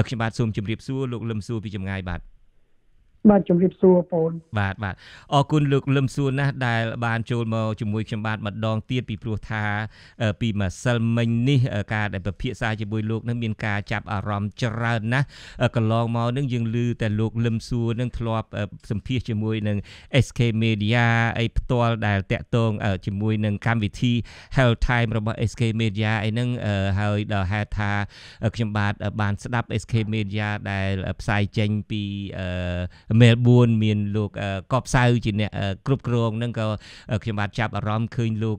ខ្ញុំបាទសូមជម្រាបសួរលោកលឹមសួរពីចម្ងាយបាទបាទជំរាបសួរបងបាទអរគុណលោកលឹមសួរណាស់ដែលបានចូលមកជាមួយខ្ញុំបាទម្ដងទៀតពីព្រោះថាពីម្សិលមិញនេះការដែលពិភាក្សាជាមួយលោកនឹងមានការចាប់អារម្មណ៍ច្រើនណាស់កន្លងមកនឹងយើងឮតែលោកលឹមសួរនឹងធ្លាប់សម្ភាសជាមួយនឹង SK Media អីផ្ទាល់ដែលតាក់ទងជាមួយនឹងកម្មវិធី Health Time របស់ SK Media អីហ្នឹងហើយដល់ហេតុថាខ្ញុំបាទបានស្ដាប់ SK Media ដែលផ្សាយចេញពីMelbourne មានលោកកបសៅជាអ្នកគ្រប់គ្រងហ្នឹងក៏ខ្ញុំបាទចាប់អារម្មណ៍ឃើញលោក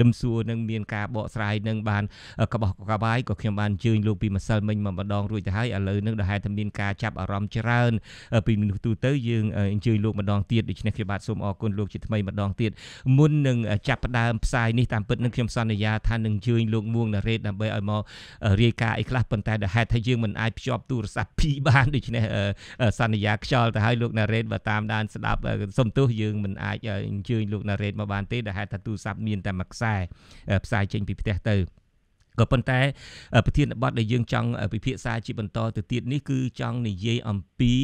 លឹមសួរនឹងមានការបកស្រាយនឹងបានកបោះកបាយក៏ខ្ញុំបានអញ្ជើញលោកពីម្សិលមិញមកម្ដងរួចទៅហើយឥឡូវនឹងដែលហេតុតែមានការចាប់អារម្មណ៍ច្រើនពីមនុស្សទូទៅយើងអញ្ជើញលោកម្ដងទៀតដូច្នេះខ្ញុំបាទសូមអរគុណលោកជាថ្មីម្ដងទៀតមុននឹងចាប់ផ្ដើមផ្សាយនេះតាមពិតនឹងខ្ញុំសន្យាថានឹងអញ្ជើញលោកមួងណារ៉េតដើម្បីឲ្យមករាយការណ៍អីខ្លះប៉ុន្តែដែលហេតុថាយើងមិនអាចភ្ជាប់ទូរស័ព្ទពីរបានដូច្នេះសន្យាខ្យល់ទៅឲ្យលោកណារ៉េតបើតាមដានស្ដាប់សុំទោសយើងមិនអាចអញ្ជើញលោកណារ៉េតមកបានទេដែលហេតុថាទូរស័ព្ទមានតែមួយខ្សែផ្សាយចេញពីផ្ទះទៅក៏ប៉ុន្តែប្រធានបទដែលយើងចង់ពិភាក្សាជាបន្តទៅទៀតនេះគឺចង់និយាយអំពី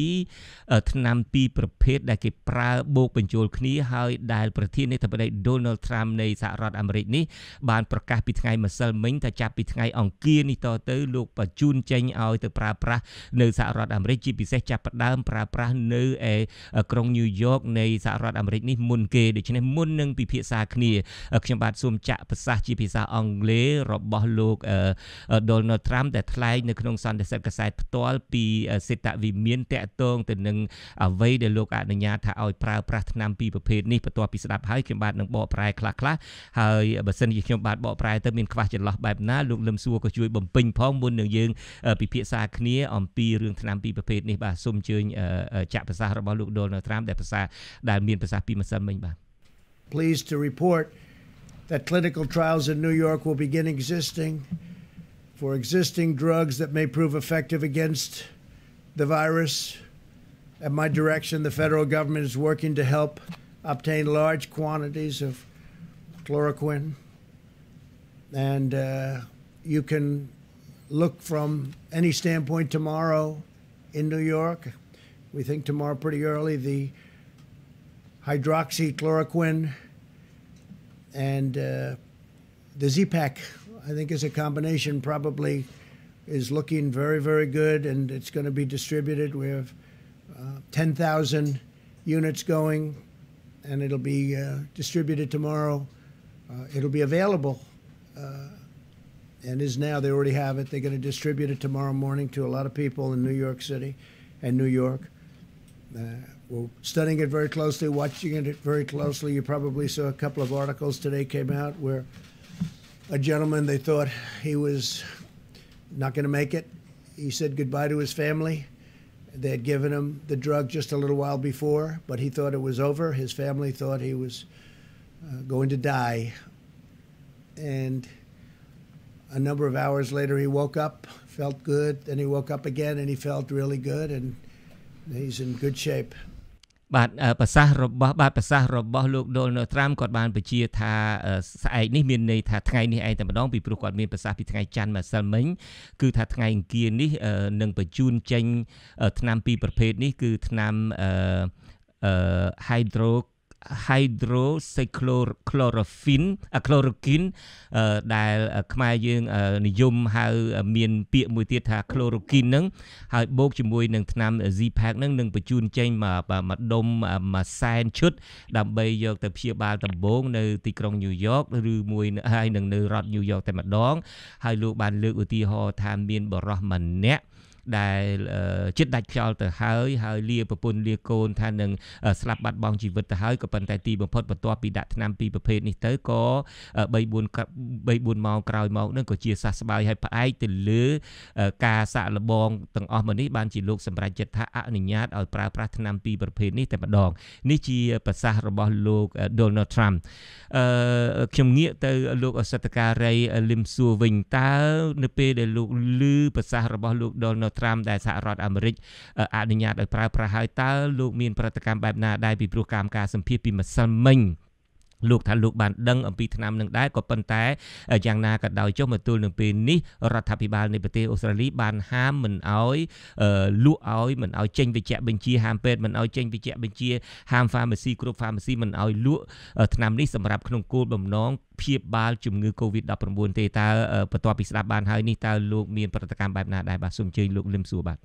ថ្នាំពីរប្រភេទដែលគេប្រើបូកបញ្ចូលគ្នាហើយដែលប្រធានាធិបតី Donald Trump នៃសហរដ្ឋអាមេរិកនេះបានប្រកាសពីថ្ងៃម្សិលមិញថាចាប់ពីថ្ងៃអង្គារនេះតទៅលោកបញ្ជូនចេញឲ្យទៅប្រើប្រាស់នៅសហរដ្ឋអាមេរិកជាពិសេសចាប់ផ្ដើមប្រើប្រាស់នៅក្រុងញូវយ៉កនៃសហរដ្ឋអាមេរិកនេះមុនគេដូច្នេះមុននឹងពិភាក្សាគ្នាខ្ញុំបាទសូមចាក់ប្រសាសន៍ជាភាសាអង់គ្លេសរបស់លោកDonald Trump ដែលថ្លែងនៅក្នុងសន្និសីទកាសែតផ្ទាល់ពីសេតវិមានតាក់ទងទៅនឹងអ្វីដែលលោកអនុញ្ញាតថាឲ្យប្រើប្រាស់ថ្នាំពីរប្រភេទនេះបន្ទាប់ពីស្ដាប់ហើយខ្ញុំបាទនឹងបកប្រែខ្លះហើយបើសិនជាខ្ញុំបាទបកប្រែទៅមានខ្វះចន្លោះបែបណាលោកលឹមសួរក៏ជួយបំពេញផងមុននឹងយើងពិភាក្សាគ្នាអំពីរឿងថ្នាំពីរប្រភេទនេះបាទសូមអញ្ជើញចាក់ប្រសាសន៍របស់លោក Donald Trump ដែលមានប្រសាសន៍ពីម្សិលមិញបាទ Pleased to report that clinical trials in New York will begin existing for existing drugs that may prove effective against the virus. At my direction, the federal government is working to help obtain large quantities of chloroquine. And you can look from any standpoint tomorrow in New York. We think tomorrow pretty early, the hydroxychloroquine and the Z-Pack, I think, is a combination, probably is looking very, very good, and it's going to be distributed. We have 10,000 units going, and it'll be distributed tomorrow. It'll be available, and is now. They already have it. They're going to distribute it tomorrow morning to a lot of people in New York City and New York. We're studying it very closely, watching it very closely. You probably saw a couple of articles today came out where a gentleman, they thought he was not going to make it. He said goodbye to his family. They had given him the drug just a little while before, but he thought it was over. His family thought he was going to die. And a number of hours later, he woke up, felt good. Then he woke up again, and he felt really good, and he's in good shape. បាទប្រសាសន៍របស់លោក Donald Trump គាត់បានបញ្ជាថាស្អែកនេះមានន័យថាថ្ងៃនេះឯងតែម្ដងពីព្រោះគាត់មានប្រសាសន៍ពីថ្ងៃច័ន្ទម្សិលមិញគឺថាថ្ងៃអង្គារនេះនឹងបញ្ជូនចេញថ្នាំពីរប្រភេទនេះគឺថ្នាំhydroxychloroquine ដែលខ្មែរយើងនិយមហៅមានពាក្យមួយទៀតថា chloroquine ហ្នឹងហើយបូកជាមួយនឹងថ្នាំ Z-Pack ហ្នឹងនឹងបញ្ជូនចេញមកដុំមួយសែនឈុតដើម្បីយកទៅព្យាបាលដំបូងនៅទីក្រុងញូវយ៉កឬមួយហើយនឹងនៅរដ្ឋញូវយ៉កតែម្ដងហើយលោកបានលើកឧទាហរណ៍ថាមានបរិសម្នាក់ដែលចិត្តដាច់ខ្យល់ទៅហើយលាប្រពន្ធលាកូនថានឹងស្លាប់បាត់បង់ជីវិតទៅហើយក៏ប៉ុន្តែទីបំផុតបន្ទាប់ពីដាក់ថ្នាំពីរប្រភេទនេះទៅក៏3-4 ម៉ោងក្រោយមកនឹងក៏ជាសះស្បើយហើយផ្អែកទៅលើការសាក់លបងទាំងអស់មកនេះបានជាលោកសម្រេចចិត្តថាអនុញ្ញាតឲ្យប្រើប្រាស់ថ្នាំពីរប្រភេទនេះតែម្ដងនេះជាប្រសាសន៍របស់លោក Donald Trump ខ្ញុំងាកទៅលោកអសតការីលឹមសួរវិញតើនៅពេលដែលលោកឮប្រសាសន៍របស់លោក Donald Trump ដែលសហរដ្ឋអាមេរិកអនុញ្ញាតឲ្យប្រើប្រាស់ហើយតើលោកមានប្រតិកម្មបែបណាដែរពីព្រោះការសម្ភាសន៍ពីម្សិលមិញ លោកថាលោកបានដឹងអំពីថ្នាំនឹងដែរក៏ប៉ុន្តែយ៉ាងណាក៏ដោយចុះមកទល់នឹងពេលនេះរដ្ឋាភិបាលនៃប្រទេសអូស្ត្រាលីបានហាមមិនអោយលក់ឲ្យមិនអោយចេញវេជ្ជបញ្ជាហាមពេទ្យមិនអោយចេញវេជ្ជបញ្ជាហាម pharmacy គ្រប់ pharmacy មិនអោយលក់ថ្នាំនេះសម្រាប់ក្នុងគោលបំណងព្យាបាលជំងឺ COVID-19 ទេតើបន្ទាប់ពីស្ដាប់បានហើយនេះតើលោកមានប្រតិកម្មបែបណាដែរបាទសូមអញ្ជើញលោកលឹមសួរបាទ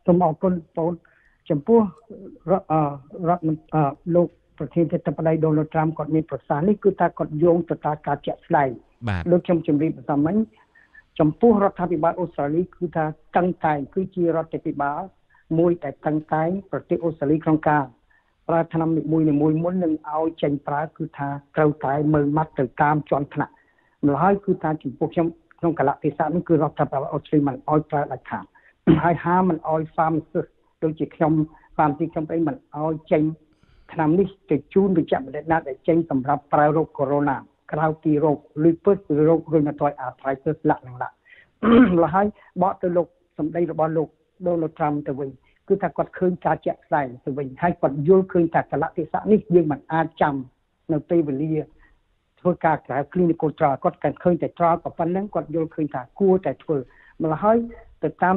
សូមអរគុណបងចំពោះរដ្ឋលោកប្រធានាធិបតី Donald Trump គាត់មានប្រសាសន៍នេះគឺថាគាត់យោងទៅតាមការជាក់ស្ដែងដូចខ្ញុំជម្រាបបន្តមិញចំពោះរដ្ឋាភិបាលអូស្ត្រាលីគឺថាតឹងតែងគឺជារដ្ឋាភិបាលមួយដែលតឹងតែងប្រទេសអូស្ត្រាលីក្នុងការប្រើថ្នាំនីមួយមុននឹងឲ្យចេញប្រើគឺថាត្រូវតែមើលម៉ាត់ទៅតាមជាន់ថ្នាក់ម្ល៉េះហើយគឺថាចំពោះខ្ញុំក្នុងកលៈទេសៈនេះគឺរដ្ឋាភិបាលអូស្ត្រាលីមិនឲ្យប្រើដាច់ខាតហើយហាមមិនឲ្យ pharmacist ដូចជាខ្ញុំ pharmacy ខ្ញុំមិនឲ្យចេញថ្នាំនេះទៅជូនវិជ្ជបណ្ឌិតណាដែលចេញសម្រាប់ប្រើរោគ corona ក្រៅពីរោគ lupus ឬរោគ rheumatoid arthritis លក្ខណៈម្ល៉េះហើយបកទៅលោកសម្ដីរបស់លោក Donald Trump ទៅវិញគឺថាគាត់ឃើញការជាក់ស្ដែងទៅវិញហើយគាត់យល់ឃើញថាកលៈទេសៈនេះយើងមិនអាចចាំនៅពេលវេលាធ្វើការក្រៅ clinical trial គាត់ឃើញតែ trial ក៏ប៉ុណ្្នឹងគាត់យល់ឃើញថាគួរតែធ្វើម្ល៉េះហើយទៅតា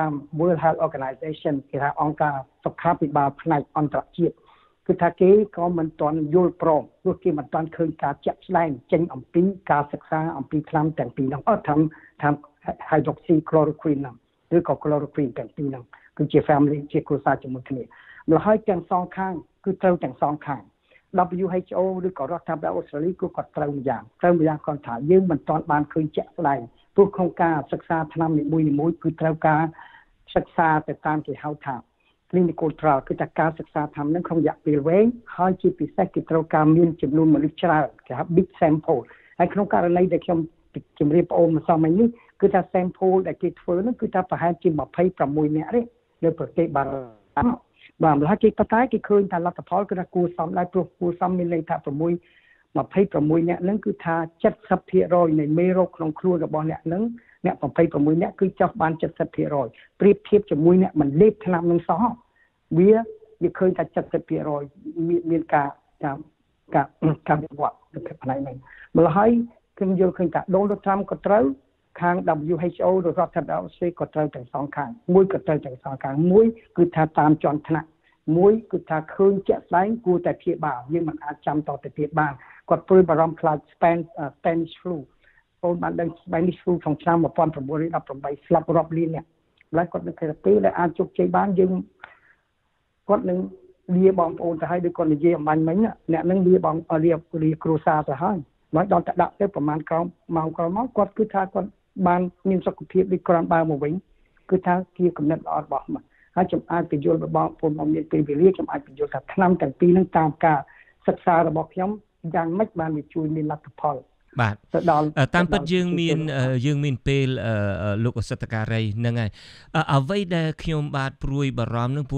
ម World Health Organization គេថាអង្គការសុខាភិបាលផ្នែកអន្តរជាតិគឺថាគេក៏មិនទាន់យល់ព្រមព្រោះគេមិនទាន់ឃើញការជាក់ស្ដែងចេញអំពីការសិក្សាអំពីថ្នាំទាំងពីរហ្នឹងថ្នាំ hydroxychloroquine ហ្នឹងឬក៏ chloroquine ទាំងពីរហ្នឹងគឺជា family ជាគ្រួសារជាមួយគ្នាម្ល៉េះហើយទាំងសងខាងគឺត្រូវទាំងសងខាង WHO ឬក៏រដ្ឋាភិបាលអូស្ត្រាលីគឺគាត់ត្រូវម្យ៉ាងគាត់ថាយើងមិនទាន់បានឃើញជាក់ស្ដែងព្រោះក្នុងការសិក្សាថ្នាំនីមួយគឺត្រូវការសិក្សាទៅតាមគេហៅថា clinical trial គឺថាការសិក្សាថ្នាំនឹងក្នុងរយៈពេលវែងហើយជាពិសេសគេត្រូវការមានចំនួនមនុស្សច្រើនគេហៅ big sample ហើយក្នុងករណីដែលខ្ញុំជម្រាបបងប្អូនម្សិលមិញនេះគឺថា sample ដែលគេធ្វើនោះគឺថាប្រហែលជា26នាក់ទេនៅប្រទេសបារាំងបាទម្ល៉េះគេប៉ុន្តែគេឃើញថាលទ្ធផលគឺថាគួរសមដែរព្រោះគួរសមមានន័យថា26នាក់ហ្នឹងគឺថា 70% នៃមេរោគក្នុងខ្លួនរបស់អ្នកហ្នឹងអ្នក26នាក់គឺចុះបាន 70% ប្រៀបធៀបជាមួយអ្នកមិនលេបថ្នាំនឹងសោះវាឃើញថា 70% មានការវិវត្តនៅផ្នែកនេះម្ល៉េះហើយខ្ញុំយល់ឃើញថា Donald Trump ក៏ត្រូវខាង WHO ឬរដ្ឋាភិបាលអូស្ត្រាលីក៏ត្រូវទាំងសងខាងមួយគឺថាតាមជាន់ថ្នាក់មួយគឺថាឃើញជាក់ស្ដែងគួរតែព្យាបាលយើងមិនអាចចាំតទៅទៀតបានគាត់ព្រួយបារម្ភខ្លាច Spanish flu បងបានដឹង Spanish flu ក្នុងឆ្នាំ1918ស្លាប់រាប់លានអ្នកម្ល៉េះគាត់នៅខេត្តពេលដែលអាចជោគជ័យបានយើងគាត់នឹងលាបងប្អូនទៅឲ្យដូចគាត់និយាយអំបញ្ញមិញអ្នកនឹងលាបងលាគ្រួសារទៅហើយមកដល់តែដាក់ទៅប្រហែលម៉ោងក្រោយមកគាត់គឺថាគាត់បានមានសុខភាពដូចក្រាន់បើមកវិញគឺថាជាកំណត់ល្អរបស់មកហើយខ្ញុំអាចបញ្យល់បងប្អូនមកមានពេលវេលាខ្ញុំអាចបញ្យល់ថាថ្នាំទាំងពីរនឹងតាមការសិក្សារបស់ខ្ញុំយ៉ាងម៉េចបានវាជួយមានលទ្ធផលបាទតាមពិតយើងមានពេលលោកអសិទ្ធការីហ្នឹងហើយអ្វីដែលខ្ញុំបាទព្រួយបារម្ភ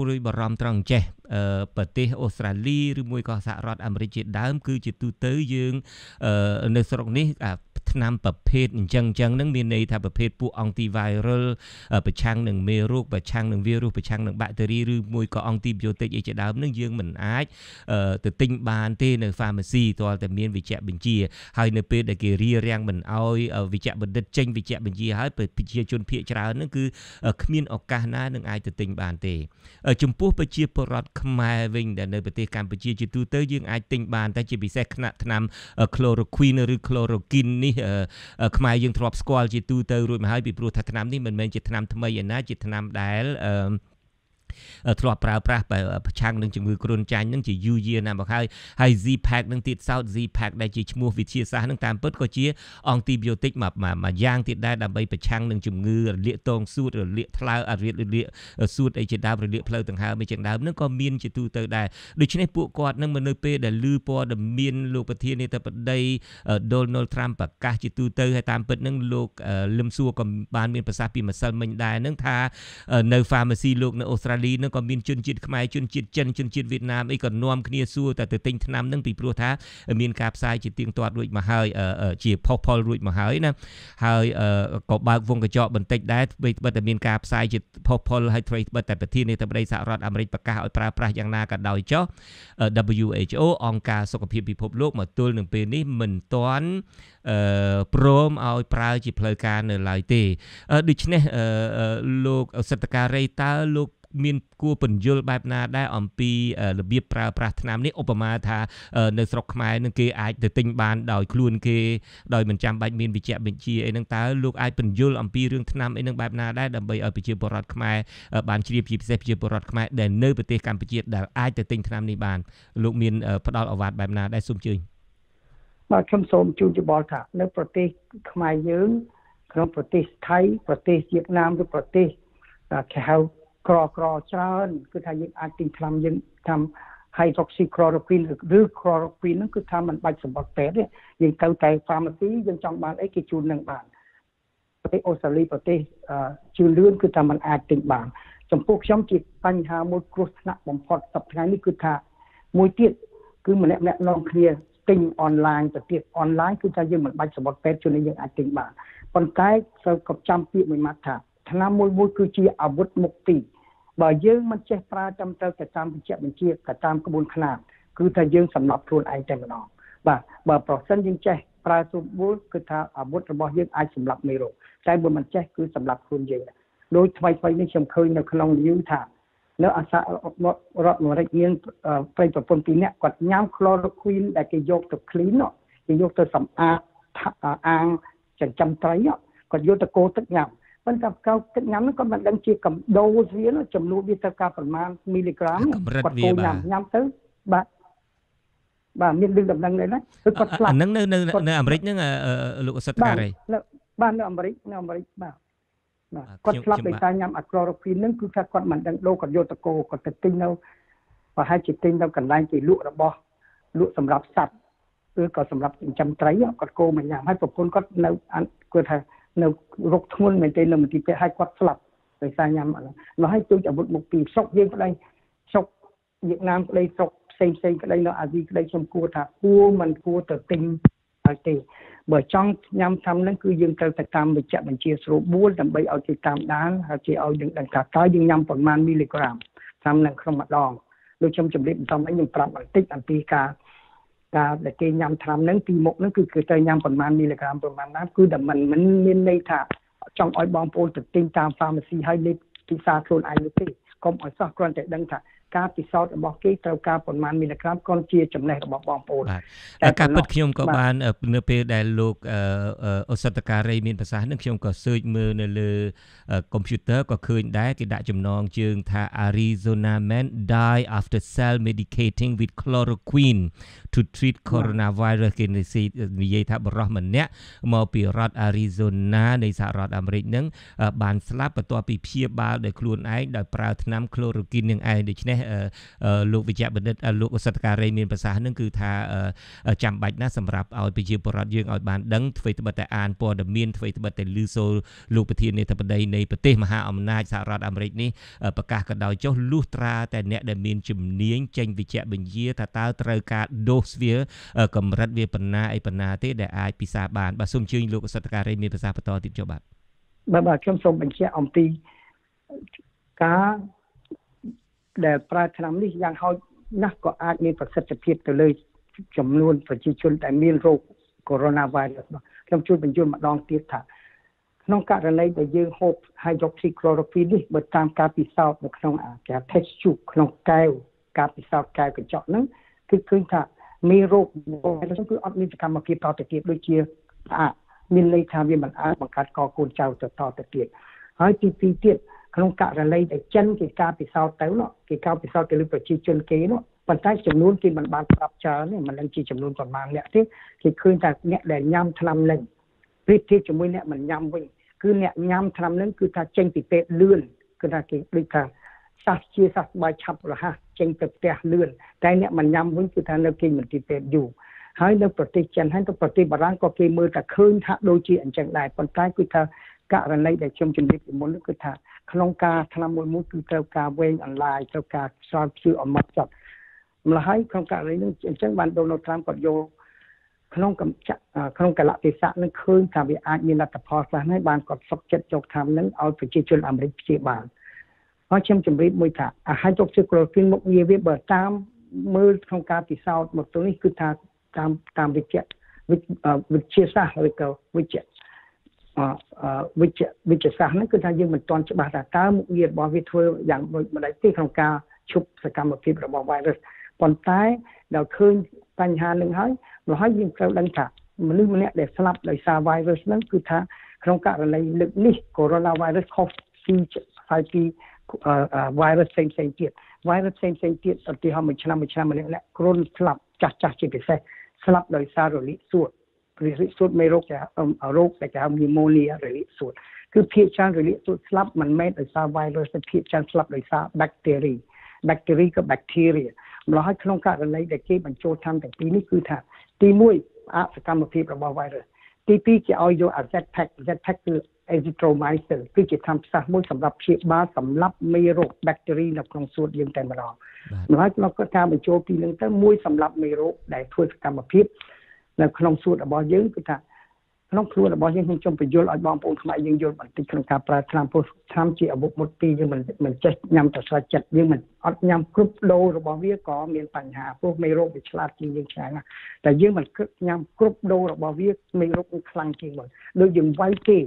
ត្រង់ចេះប្រទេសអូស្ត្រាលីឬមួយក៏សហរដ្ឋអាមេរិកជាដើមគឺជាទូទៅយើងនៅស្រុកនេះថ្នាំប្រភេទអញ្ចឹងហ្នឹងមានន័យថាប្រភេទពួក antiviral ប្រឆាំងនឹងមេរោគប្រឆាំងនឹងវីរុសប្រឆាំងនឹងបាក់តេរីឬមួយក៏ antibiotic អីជាដើមហ្នឹងយើងមិនអាចទៅទិញបានទេនៅ pharmacy ទាល់តែមានវេជ្ជបញ្ជាហើយនៅពេលដែលគេរារាំងមិនអោយវេជ្ជបណ្ឌិតចេញវេជ្ជបញ្ជាហើយប្រជាជនភាគច្រើនហ្នឹងគឺគ្មានឱកាសណានឹងអាចទៅទិញបានទេចំពោះប្រជាពលរដ្ឋខ្មែរវិញដែលនៅប្រទេសកម្ពុជាជាទូទៅយើងអាចទិញបានតែជាពិសេសថ្នាំ chloroquine ឬ chloroquine នេះខ្មែរយើងធ្លាប់ស្គាល់ជាទូទៅរួចមកហើយពីព្រោះថាថ្នាំនេះមិនមែនជាថ្នាំថ្មីឯណាជាថ្នាំដែលធ្លាប់ប្រើប្រាស់ប្រឆាំងនឹងជំងឺគ្រុនចាញ់នឹងជាយូរយារណាស់មកហើយ Z-Pack នឹងទៀតសោត Z-Pack ដែលជាឈ្មោះវិទ្យាសាស្ត្រនឹងតាមពិតក៏ជា antibiotic មួយយ៉ាងទៀតដែរដើម្បីប្រឆាំងនឹងជំងឺរលាកទងសួតរលាកថ្លើរលាកសួតអីជាដើមរលាកផ្លូវដង្ហើមអីជាដើមនឹងក៏មានជាទូទៅដែរដូច្នេះពួកគាត់នឹងនៅពេលដែលឮព័ត៌មានលោកប្រធានាធិបតី Donald Trump ប្រកាសជាទូទៅហើយតាមពិតនឹងលោកលឹមសួរក៏បានមានប្រសាសន៍ពីម្សិលមិញដែរនឹងថានៅ pharmacy លោកនៅអូស្ត្រាលី លីនឹងក៏មានជនជាតិខ្មែរជនជាតិចិនជនជាតិវៀតណាមអីក៏នាំគ្នាសួរតែទៅទិញថ្នាំនឹងពីព្រោះថាមានការផ្សាយជាទៀងទាត់រួចមកហើយជាផុសផុលរួចមកហើយណាហើយក៏បើកវងកញ្ចក់បន្តិចដែរបើតែមានការផ្សាយជាផុសផុលហើយធ្វើបើតែប្រធានាធិបតីសហរដ្ឋអាមេរិកប្រកាសឲ្យប្រើប្រាស់យ៉ាងណាក៏ដោយចុះ WHO អង្គការសុខភាពពិភពលោកមកទល់នឹងពេលនេះមិនទាន់ព្រមឲ្យប្រើជាផ្លូវការនៅឡើយទេដូច្នេះលោកសិទ្ធិការីតើលោកមានគួរពន្យល់បែបណាដែរអំពីរបៀបប្រើប្រាស់ថ្នាំនេះឧបមាថានៅស្រុកខ្មែរនឹងគេអាចទៅទិញបានដោយខ្លួនគេដោយមិនចាំបាច់មានវិជ្ជាបញ្ជាអីហ្នឹងតើលោកអាចពន្យល់អំពីរឿងថ្នាំអីហ្នឹងបែបណាដែរដើម្បីឲ្យប្រជាពលរដ្ឋខ្មែរបានជ្រាបជាពិសេសប្រជាពលរដ្ឋខ្មែរដែលនៅប្រទេសកម្ពុជាដែលអាចទៅទិញថ្នាំនេះបានលោកមានផ្ដល់ឱវាទបែបណាដែរសូមជឿបាទខ្ញុំសូមជូនយោបល់ថានៅប្រទេសខ្មែរយើងក្នុងប្រទេសថៃប្រទេសវៀតណាមឬប្រទេសគេហៅក្រច្រើនគឺថាយើងអាចទិញថ្នាំយើងថា hydroxychloroquine ឬ chloroquine ហ្នឹងគឺថាมันបាច់សម្បត្តិពេទ្យទេយើងទៅតែ pharmacy យើងចង់បានអីគេជូននឹងបានប្រទេសអូស្ត្រាលីប្រទេសជឿនលឿនគឺថាมันអាចទិញបានចំពោះខ្ញុំជាបញ្ហាមួយគ្រោះថ្នាក់បំផុតសប្តាហ៍នេះគឺថាមួយទៀតគឺម្នាក់នាំគ្នាទិញអនឡាញទៅទៀតអនឡាញគឺថាយើងមិនបាច់សម្បត្តិពេទ្យជួយយើងអាចទិញបានប៉ុន្តែត្រូវកត់ចាំពាក្យមួយម៉ាត់ថាថ្នាំមួយគឺជាអាវុធមុខពីរបើយើងមិនចេះប្រើតាមទៅតាមវិជ្ជាបញ្ជាតាមក្បួនខ្នាតគឺថាយើងសម្លាប់ខ្លួនឯងតែម្ដងបាទបើប្រសិនយើងចេះប្រើទូបួលគឺថាអាវុធរបស់យើងអាចសម្លាប់មេរោគតែបើមិនចេះគឺសម្លាប់ខ្លួនយើងដោយថ្មីនេះខ្ញុំឃើញនៅក្នុង news ថានៅអាសារដ្ឋអាមេរិកមានប្រិយប្រពន្ធពីរនាក់គាត់ញ៉ាំ chloroquine ដែលគេយកទៅ clean គេយកទៅសម្អាតអាងចិញ្ចឹមត្រីគាត់យកទៅកូរទឹកញ៉ាំប៉ុន្តែកោទឹកញ៉ាំហ្នឹងគាត់មិនដឹងជាកំដូរវាចំនួនវាទៅការប្រមាណមីលីក្រាមគាត់កូរញ៉ាំទៅបាទមានដឹងដំណឹងដែរណាគឺគាត់ស្លាប់ហ្នឹងនៅអាមេរិកហ្នឹងលោកសិទ្ធិការីបាទនៅអាមេរិកបាទគាត់ស្លាប់ដោយសារញ៉ាំអាក្លរ៉ូឃ្វីនហ្នឹងគឺថាគាត់មិនដឹងដូរគាត់យកទៅកូរគាត់ទៅទិញនៅប្រហែលជាទិញនៅកន្លែងគេលក់របស់លក់សម្រាប់សត្វឬក៏សម្រាប់ចិញ្ចឹមត្រីគាត់កូរមកញ៉ាំហើយប្រពន្ធគាត់នៅគាត់ថានៅរោគធ្ងន់មែនទេនៅមន្ទីរពេទ្យឲ្យគាត់ស្លាប់ដោយសារញ៉ាំអានោះហើយទូចអាវុធមុខពីរស្រុកយើងក្តីស្រុកវៀតណាមក្តីស្រុកផ្សេងក្តីនៅអាស៊ីក្តីខ្ញុំគួរថាមិនគួរទៅទិញហើយទេបើចង់ញ៉ាំថ្នាំហ្នឹងគឺយើងត្រូវទៅតាមវិជ្ជាបញ្ជាស្រួលបួលដើម្បីឲ្យគេតាមដានហើយគេឲ្យយើងដឹងថាតើយើងញ៉ាំប្រមាណមីលីក្រាមថ្នាំហ្នឹងក្នុងម្ដងដូចខ្ញុំជម្រាបបន្តខ្ញុំប្រាប់បន្តិចអំពីការដែលគេញ៉ាំថ្នាំហ្នឹងពីមុខហ្នឹងគឺត្រូវញ៉ាំប្រមាណមីលីក្រាមប្រមាណណាគឺតែមិនមានន័យថាចង់ឲ្យបងប្អូនទៅទិញតាម pharmacy ហើយលេខពិសាខ្លួនឯងនោះទេកុំឲ្យសោះគ្រាន់តែដឹងថាការពិសោធន៍របស់គេត្រូវការប៉ុន្មានមីលីក្រាមគ្រាន់ជាចំណេះរបស់បងប្អូនតែការពិតខ្ញុំក៏បាននៅពេលដែលលោកអូសិទ្ធិការីមានប្រសាសន៍នឹងខ្ញុំក៏ស៊ើចមើលនៅលើកុំព្យូទ័រក៏ឃើញដែរគេដាក់ចំណងជើងថា Arizona man die after self medicating with chloroquine to treat coronavirus គេនិយាយថាបរិះម្នាក់មកពីរដ្ឋ Arizona នៃសហរដ្ឋអាមេរិកនឹងបានស្លាប់បន្ទាប់ពីព្យាបាលដោយខ្លួនឯងដោយប្រើថ្នាំ chloroquine នឹងឯងដូច្នេះលោកវិជ្ជបណ្ឌិតលោកអូសិទ្ធិការីមានប្រសាសន៍នឹងគឺថាចាំបាច់ណាស់សម្រាប់ឲ្យប្រជាពលរដ្ឋយើងឲ្យបានដឹងធ្វើត្បិតតែអានព័ត៌មានធ្វើត្បិតតែឮសូរលោកប្រធានាធិបតីនៃប្រទេសមហាអំណាចសហរដ្ឋអាមេរិកនេះប្រកាសក៏ដោយចុះលុះត្រាតែអ្នកដែលមានជំនាញចេញវិជ្ជាបញ្ជាថាតើត្រូវការដូសវាកម្រិតវាប៉ុណ្ណាអីប៉ុណ្ណាទេដែលអាចពិសាបានបាទសូមអញ្ជើញលោកអូសិទ្ធិការីមានប្រសាសន៍បន្តទៀតចុះបាទខ្ញុំសូមបញ្ជាក់អំពីការដែលប្រើថ្នាំនេះយ៉ាងហោចណាស់ក៏អាចមានប្រសិទ្ធភាពទៅលើចំនួនប្រជាជនដែលមានរោគ coronavirus ខ្ញុំជួយបញ្យល់ម្ដងទៀតថាក្នុងករណីដែលយើងហូប hydroxychloroquine នេះបើតាមការពិសោធន៍នៅក្នុងគេ test tube ក្នុងកែវការពិសោធន៍កែវកញ្ចក់ហ្នឹងគឺឃើញថាមេរោគគឺអត់មានសកម្មភាពតទៅទៀតដូចជាមានន័យថាវាមិនអាចបង្កើតកកូនចៅទៅតទៅទៀតហើយទី2ទៀតក្នុងករណីដែលចិនគេការពិសោធន៍ទៅគេការពិសោធន៍ទៅលើប្រជាជនគេប៉ុន្តែចំនួនគេមិនបានប្រាប់ច្រើនទេមិនដឹងជាចំនួនប្រមាណអ្នកទេគេឃើញថាអ្នកដែលញ៉ាំថ្នាំនេះប្រៀបធៀបជាមួយអ្នកមិនញ៉ាំវិញគឺអ្នកញ៉ាំថ្នាំនេះគឺថាចេញពីពេទ្យលឿនគឺថាគេដូចថាសះស្បើយឆាប់រហ័សចេញទៅផ្ទះលឿនតែអ្នកមិនញ៉ាំវិញគឺថានៅគេមិនទីពេទ្យយូរហើយនៅប្រទេសចិនហើយទៅប្រទេសបារាំងក៏គេមើលតែឃើញថាដូចជាអញ្ចឹងដែរប៉ុន្តែគឺថា ករណីដែលខ្ញុំជម្រាបពីមុនគឺថាក្នុងការថ្នាំមួយគឺត្រូវការវែងអនឡាញត្រូវការស្រាវជ្រាវឲ្យមកចត់ម្ល៉េះហើយក្នុងករណីនេះអញ្ចឹងបាន Donald Trump គាត់យកក្នុងកលៈទេសៈនឹងឃើញថាវាអាចមានលទ្ធផលខ្លះហើយបានគាត់សុខចិត្តយកថានឹងឲ្យប្រជាជនអាមេរិកព្យាបាលហើយខ្ញុំជម្រាបមួយថាអាហារទុកជាក្រូហ្វីនមុខងារវាបើតាមមើលក្នុងការពិសោធន៍មកទៅនេះគឺថាតាមវិទ្យាសាស្ត្រឬក៏វិទ្យាសាស្ត្រហ្នឹងគឺថាយើងមិនទាន់ច្បាស់ថាតើមុខងាររបស់វាធ្វើយ៉ាងដូចម្ដេចទេក្នុងការឈប់សកម្មភាពរបស់ virus ប៉ុន្តែដល់ឃើញបញ្ហានឹងហើយមកហើយយើងត្រូវដឹងថាមនុស្សម្នាក់ដែលស្លាប់ដោយសារ virus ហ្នឹងគឺថាក្នុងករណីលើកនេះ coronavirus ខុសពីvirus ផ្សេងទៀត virus ផ្សេងទៀតឧទាហរណ៍មួយឆ្នាំម្នាក់គ្រុនស្លាប់ចាស់ជាពិសេសស្លាប់ដោយសាររលាកសួតមេរោគដែលរោគដែលគេហៅ pneumonia រលាកសួតគឺភាគច្រើនរលាកសួតស្លាប់មិនមែនដោយសារ virus ទេភាគច្រើនស្លាប់ដោយសារ bacteria ក៏ bacteria ម្ល៉េះហើយក្នុងករណីដែលគេបញ្ចូលថ្នាំទាំងពីរនេះគឺថាទី1អសកម្មភាពរបស់ virus ទី2គេឲ្យយក Z-Pack គឺ azithromycin គឺជាថ្នាំផ្សះមួយសម្រាប់ព្យាបាលសម្លាប់មេរោគ bacteria នៅក្នុងសួតយើងតែម្ដងម្ល៉េះហើយក្នុងការបញ្ចូលពីរនឹងទៅមួយសម្រាប់មេរោគដែលធ្វើសកម្មភាពនៅក្នុងសួតរបស់យើងគឺថាក្នុងខ្លួនរបស់យើងខ្ញុំបញ្យល់ឲ្យបងប្អូនខ្មែរយើងយល់បន្តិចក្នុងការប្រើថ្នាំពោះថ្នាំជាអាវុធមុតពីរយើងមិនចេះញ៉ាំតែស្រេចចិត្តយើងមិនអត់ញ៉ាំគ្រប់ដូសរបស់វាក៏មានបញ្ហាព្រោះមេរោគវាឆ្លាតជាងយើងឆ្ងាយណាស់តែយើងមិនគិតញ៉ាំគ្រប់ដូសរបស់វាមេរោគវាខ្លាំងជាងមកដូចយើងវាយគេ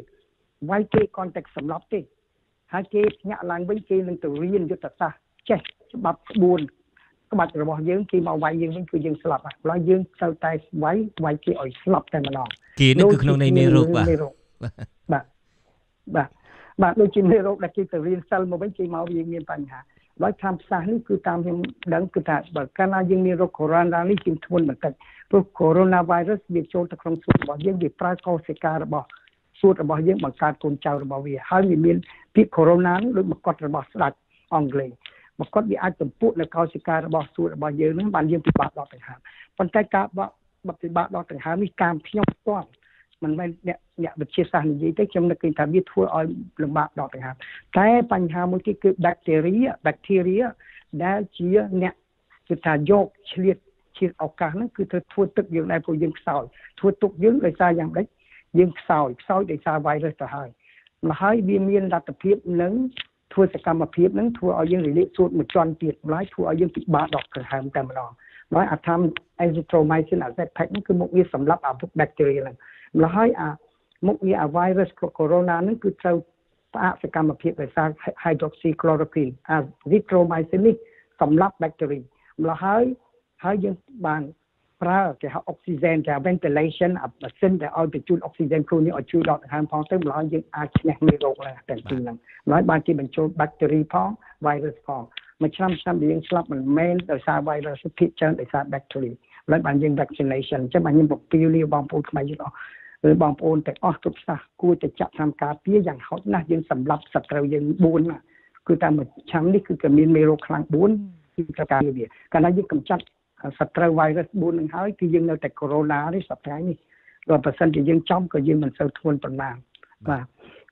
គាត់តែសម្លាប់ទេហើយគេញាក់ឡើងវិញគេនឹងទៅរៀនយុទ្ធសាស្ត្រចេះច្បាប់ក្បួនក្បាច់របស់យើងគេមកវាយយើងវិញគឺយើងស្លាប់ហើយឡើយយើងត្រូវតែវាយគេឲ្យស្លាប់តែម្ដងគេនេះគឺក្នុងន័យមេរោគបាទដូចជាមេរោគដែលគេទៅរៀនសិលមកវិញគេមកវាមានបញ្ហាឡើយតាមផ្សាសនេះគឺតាមខ្ញុំដឹងគឺថាបើកាលណាយើងមានរោគ corona នេះជាធ្ងន់បន្តិចព្រោះ coronavirus វាចូលទៅក្នុងសួតរបស់យើងវាប្រើកោសិការបស់សួតរបស់យើងបង្កើតកូនចៅរបស់វាហើយវាមានពាក្យ corona នេះដូចមកកត់របស់ស្ដេចអង់គ្លេសមកគាត់វាអាចទំពួកនៅកោសិការបស់សួតរបស់យើងហ្នឹងបានយើងពិបាកដកដង្ហើមប៉ុន្តែការបពិបាកដកដង្ហើមនេះតាមខ្ញុំផ្ទាល់មិនមែនអ្នកវិទ្យាសាស្ត្រនិយាយទេខ្ញុំនឹកឃើញថាវាធ្វើឲ្យលំបាកដកដង្ហើមតែបញ្ហាមួយទៀតគឺ bacteria ដែលជាអ្នកគឺថាយកឆ្លៀតឱកាសហ្នឹងគឺធ្វើទឹកយើងដែរព្រោះយើងខ្សោយធ្វើទុកយើងដោយសារយ៉ាងម៉េចយើងខ្សោយដោយសារ virus ទៅហើយមកហើយវាមានលទ្ធភាពនឹងធ្វើសកម្មភាពហ្នឹងធ្វើឲ្យយើងរលាកសួតមួយជាន់ទៀតម្ល៉េះធ្វើឲ្យយើងពិបាកដកដង្ហើមតែម្ដងហើយអាថ្នាំ azithromycin Z-Pack ហ្នឹងគឺមុខងារសម្រាប់អាវុធ bacteria ហ្នឹងម្ល៉េះហើយអាមុខងារអា virus corona ហ្នឹងគឺត្រូវផ្អាកសកម្មភាពដោយសារ hydroxychloroquine azithromycin នេះសម្រាប់ bacteria ម្ល៉េះហើយយើងបានប្រើគេហៅ oxygen គេ ventilation អាម៉ាស៊ីនដែលឲ្យបញ្ជូន oxygen ខ្លួននេះឲ្យជួយដកដង្ហើមផងទៅម្ល៉េះយើងអាចឈ្នះមេរោគឡើងទាំងពីរហ្នឹងម្ល៉េះបានគេបញ្ចូល bacteria ផង virus ផងមួយឆ្នាំដែលយើងស្លាប់មិនមែនដោយសារ virus ភាគច្រើនដោយសារ bacteria ម្ល៉េះបានយើង vaccination អញ្ចឹងបានខ្ញុំបំពេញលាបងប្អូនខ្មែរយើងអស់ឬបងប្អូនទាំងអស់គ្រប់សាសគួរតែចាក់ថ្នាំការពារយ៉ាងហោចណាស់យើងសម្រាប់សត្រូវយើង4ណាគឺតាមមួយឆ្នាំនេះគឺក៏មានមេរោគខ្លាំង4គឺត្រូវការវាកាលណាយើងកម្ចាត់សត្រូវ virus 4នឹងហើយគឺយើងនៅតែ corona នេះសប្តាហ៍នេះបើប្រសិនជាយើងចំក៏យើងមិនសូវធ្ងន់ប៉ុន្មានបាទ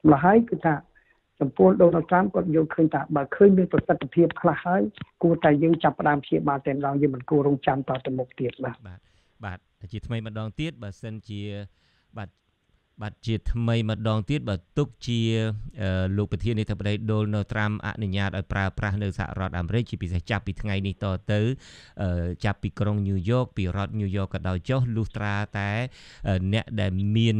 ម្ល៉េះហើយគឺថាចំពោះ Donald Trump គាត់យល់ឃើញថាបើឃើញមានប្រសិទ្ធភាពខ្លះហើយគួរតែយើងចាប់ផ្ដើមព្យាបាលតែម្ដងយើងមិនគួររងចាំតទៅមុខទៀតបាទជាថ្មីម្ដងទៀតបើសិនជាបាទជាថ្មីម្ដងទៀតបើទុកជាលោកប្រធានាធិបតី Donald Trump អនុញ្ញាតឲ្យប្រើប្រាស់នៅសហរដ្ឋអាមេរិកជាពិសេសចាប់ពីថ្ងៃនេះតទៅចាប់ពីក្រុង New York ពីរដ្ឋ New York ក៏ដោយចុះលុះត្រាតែអ្នកដែលមាន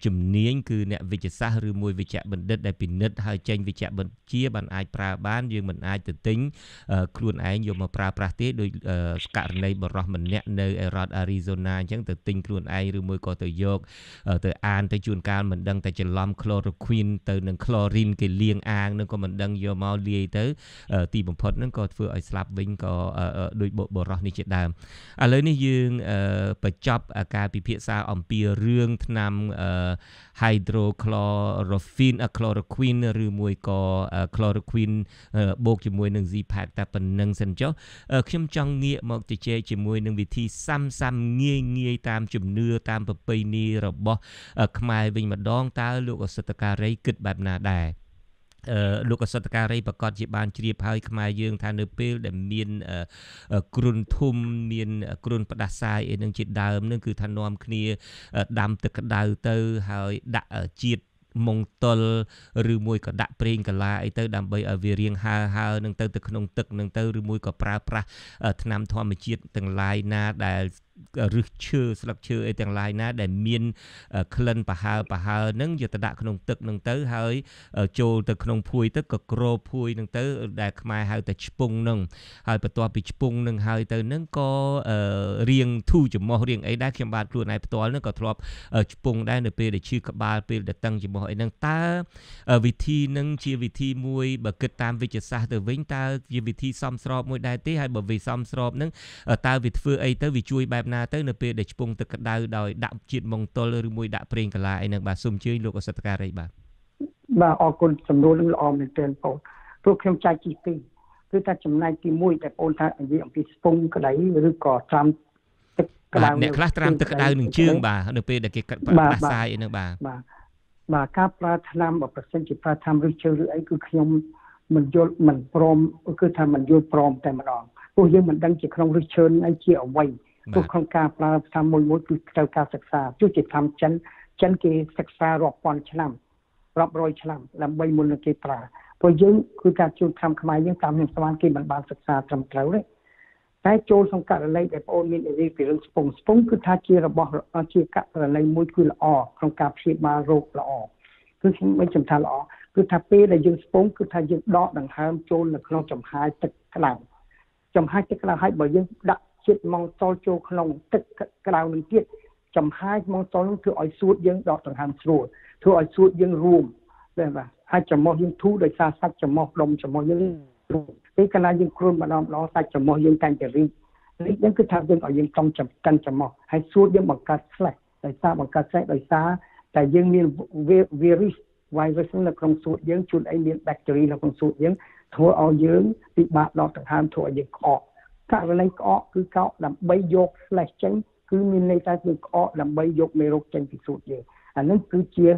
ជំនាញគឺអ្នកវិទ្យាសាស្ត្រឬមួយវិជ្ជបណ្ឌិតដែលពិនិត្យហើយចេញវិជ្ជបញ្ជាបានអាចប្រើបានយើងមិនអាចទៅទិញខ្លួនឯងយកមកប្រើប្រាស់ទេដោយករណីបរិះម្នាក់នៅរដ្ឋ Arizona អញ្ចឹងទៅទិញខ្លួនឯងឬមួយក៏ទៅយកទៅអានទៅជួនកាលមិនដឹងតែច្រឡំ chloroquine ទៅនឹង chlorine គេលាងអាងនឹងក៏មិនដឹងយកមកលាយទៅទីបំផុតហ្នឹងក៏ធ្វើឲ្យស្លាប់វិញក៏ដោយបរិះនេះជាដើមឥឡូវនេះយើងបញ្ចប់ការពិភាក្សាអំពីរឿងថ្នាំ hydrochloroquine chloroquine ឬមួយក៏ chloroquine បូកជាមួយនឹង Z-Pack តែប៉ុណ្្នឹងសិនចុះខ្ញុំចង់ងាកមកជជែកជាមួយនឹងវិធីសាំងាយតាមជំនឿតាមប្រពៃណីរបស់ខ្មែរវិញម្ដងតើលោកអសិទ្ធការីគិតបែបណាដែរលោកអសតការីប្រកាសជាបានជ្រាបហើយខ្មែរយើងថានៅពេលដែលមានគ្រុនធំមានគ្រុនផ្ដាសាយអីនឹងជាដើមនឹងគឺថានាំគ្នាដាំទឹកក្តៅទៅហើយដាក់ជាតិមុងតលឬមួយក៏ដាក់ប្រេងកាឡាអីទៅដើម្បីឲ្យវារៀងហើនឹងទៅក្នុងទឹកនឹងទៅឬមួយក៏ប្រើប្រាស់ថ្នាំធម្មជាតិទាំងឡាយណាដែលឫសឈើស្លឹកឈើអីទាំងឡាយណាដែលមានក្លិនប្រហើរហ្នឹងយកទៅដាក់ក្នុងទឹកហ្នឹងទៅហើយចូលទៅក្នុងភួយទឹកក៏ក្របភួយហ្នឹងទៅដែលខ្មែរហៅតែឆ្ពង់ហ្នឹងហើយបន្ទាប់ពីឆ្ពង់ហ្នឹងហើយទៅហ្នឹងក៏រៀងធូរចំោះរៀងអីដែរខ្ញុំបាទខ្លួនឯងផ្ទាល់ហ្នឹងក៏ធ្លាប់ឆ្ពង់ដែរនៅពេលដែលឈឺក្បាលពេលដែលតឹងចំោះអីហ្នឹងតើវិធីហ្នឹងជាវិធីមួយបើគិតតាមវិទ្យាសាស្ត្រទៅវិញតើជាវិធីសមស្របមួយដែរទេហើយបើវាសមស្របហ្នឹងតើវាធ្វើអីទៅវាជួយបែបណាទៅនៅពេលដែលឆ្ពង់ទឹកក្តៅដោយដាក់ជាតិមុងតុលឬមួយដាក់ប្រេងកាឡាអីហ្នឹងបាទសូមអញ្ជើញលោកអសិទ្ធការីបាទអរគុណសំណួរនឹងល្អមែនទែនបងព្រោះខ្ញុំចែកជាពីរគឺថាចំណែកទី1ដែលបងថានិយាយអំពីស្ពង់ក្តៅឬក៏ត្រាំទឹកក្តៅអ្នកខ្លះត្រាំទឹកក្តៅនឹងជើងបាទនៅពេលដែលគេផ្ដាសាយអីហ្នឹងបាទការប្រើថ្នាំបើប្រសិនជាប្រើថ្នាំឬជើងឬអីគឺខ្ញុំមិនយល់មិនព្រមគឺថាមិនយល់ព្រមតែម្ដងព្រោះយើងមិនដឹងជាក្នុងឬជើងអីជាអ្វីព្រោះក្នុងការប្រើថ្នាំមួយគឺត្រូវការសិក្សាទោះជាថ្នាំចិនគេសិក្សារាប់ពាន់ឆ្នាំរាប់រយឆ្នាំដើម្បីមុននឹងគេប្រើព្រោះយើងគឺការជួនថ្នាំខ្មែរយើងតាមខ្ញុំស្មានគេមិនបានសិក្សាត្រឹមត្រូវទេតែចូលក្នុងករណីដែលបងអូនមាននិយាយពីរឿងស្ពង់គឺថាជារបស់ជាករណីមួយគឺល្អក្នុងការព្យាបាលរោគល្អគឺខ្ញុំមិនចំថាល្អគឺថាពេលដែលយើងស្ពង់គឺថាយើងដកដង្ហើមចូលនៅក្នុងចំហាយទឹកក្តៅហើយបើយើងដាក់ជាតិម៉ង់តលចូលក្នុងទឹកក្តៅនឹងទៀតចំហាយម៉ង់តលនឹងធ្វើឲ្យសួតយើងដកដង្ហើមស្រួលធ្វើឲ្យសួតយើងរួមតែបាទហើយច្រមុះយើងធូរដោយសារសាច់ច្រមុះដុំច្រមុះយើងពេលកាលណាយើងគ្រុនម្ដងសាច់ច្រមុះយើងកាន់តែរីកហ្នឹងគឺថាយើងឲ្យយើងចង់កាន់ច្រមុះហើយសួតយើងបង្កើតស្លេសដោយសារតែយើងមាន virus នៅក្នុងសួតយើងជួនអីមាន bacteria នៅក្នុងសួតយើងធ្វើឲ្យយើងពិបាកដកដង្ហើមធ្វើឲ្យយើងក្អកករណីក្អកគឺក្អកដើម្បីយក flash ចេញគឺមានន័យថាគឺក្អកដើម្បីយកមេរោគចេញពីសួតយើងអានេះគឺជា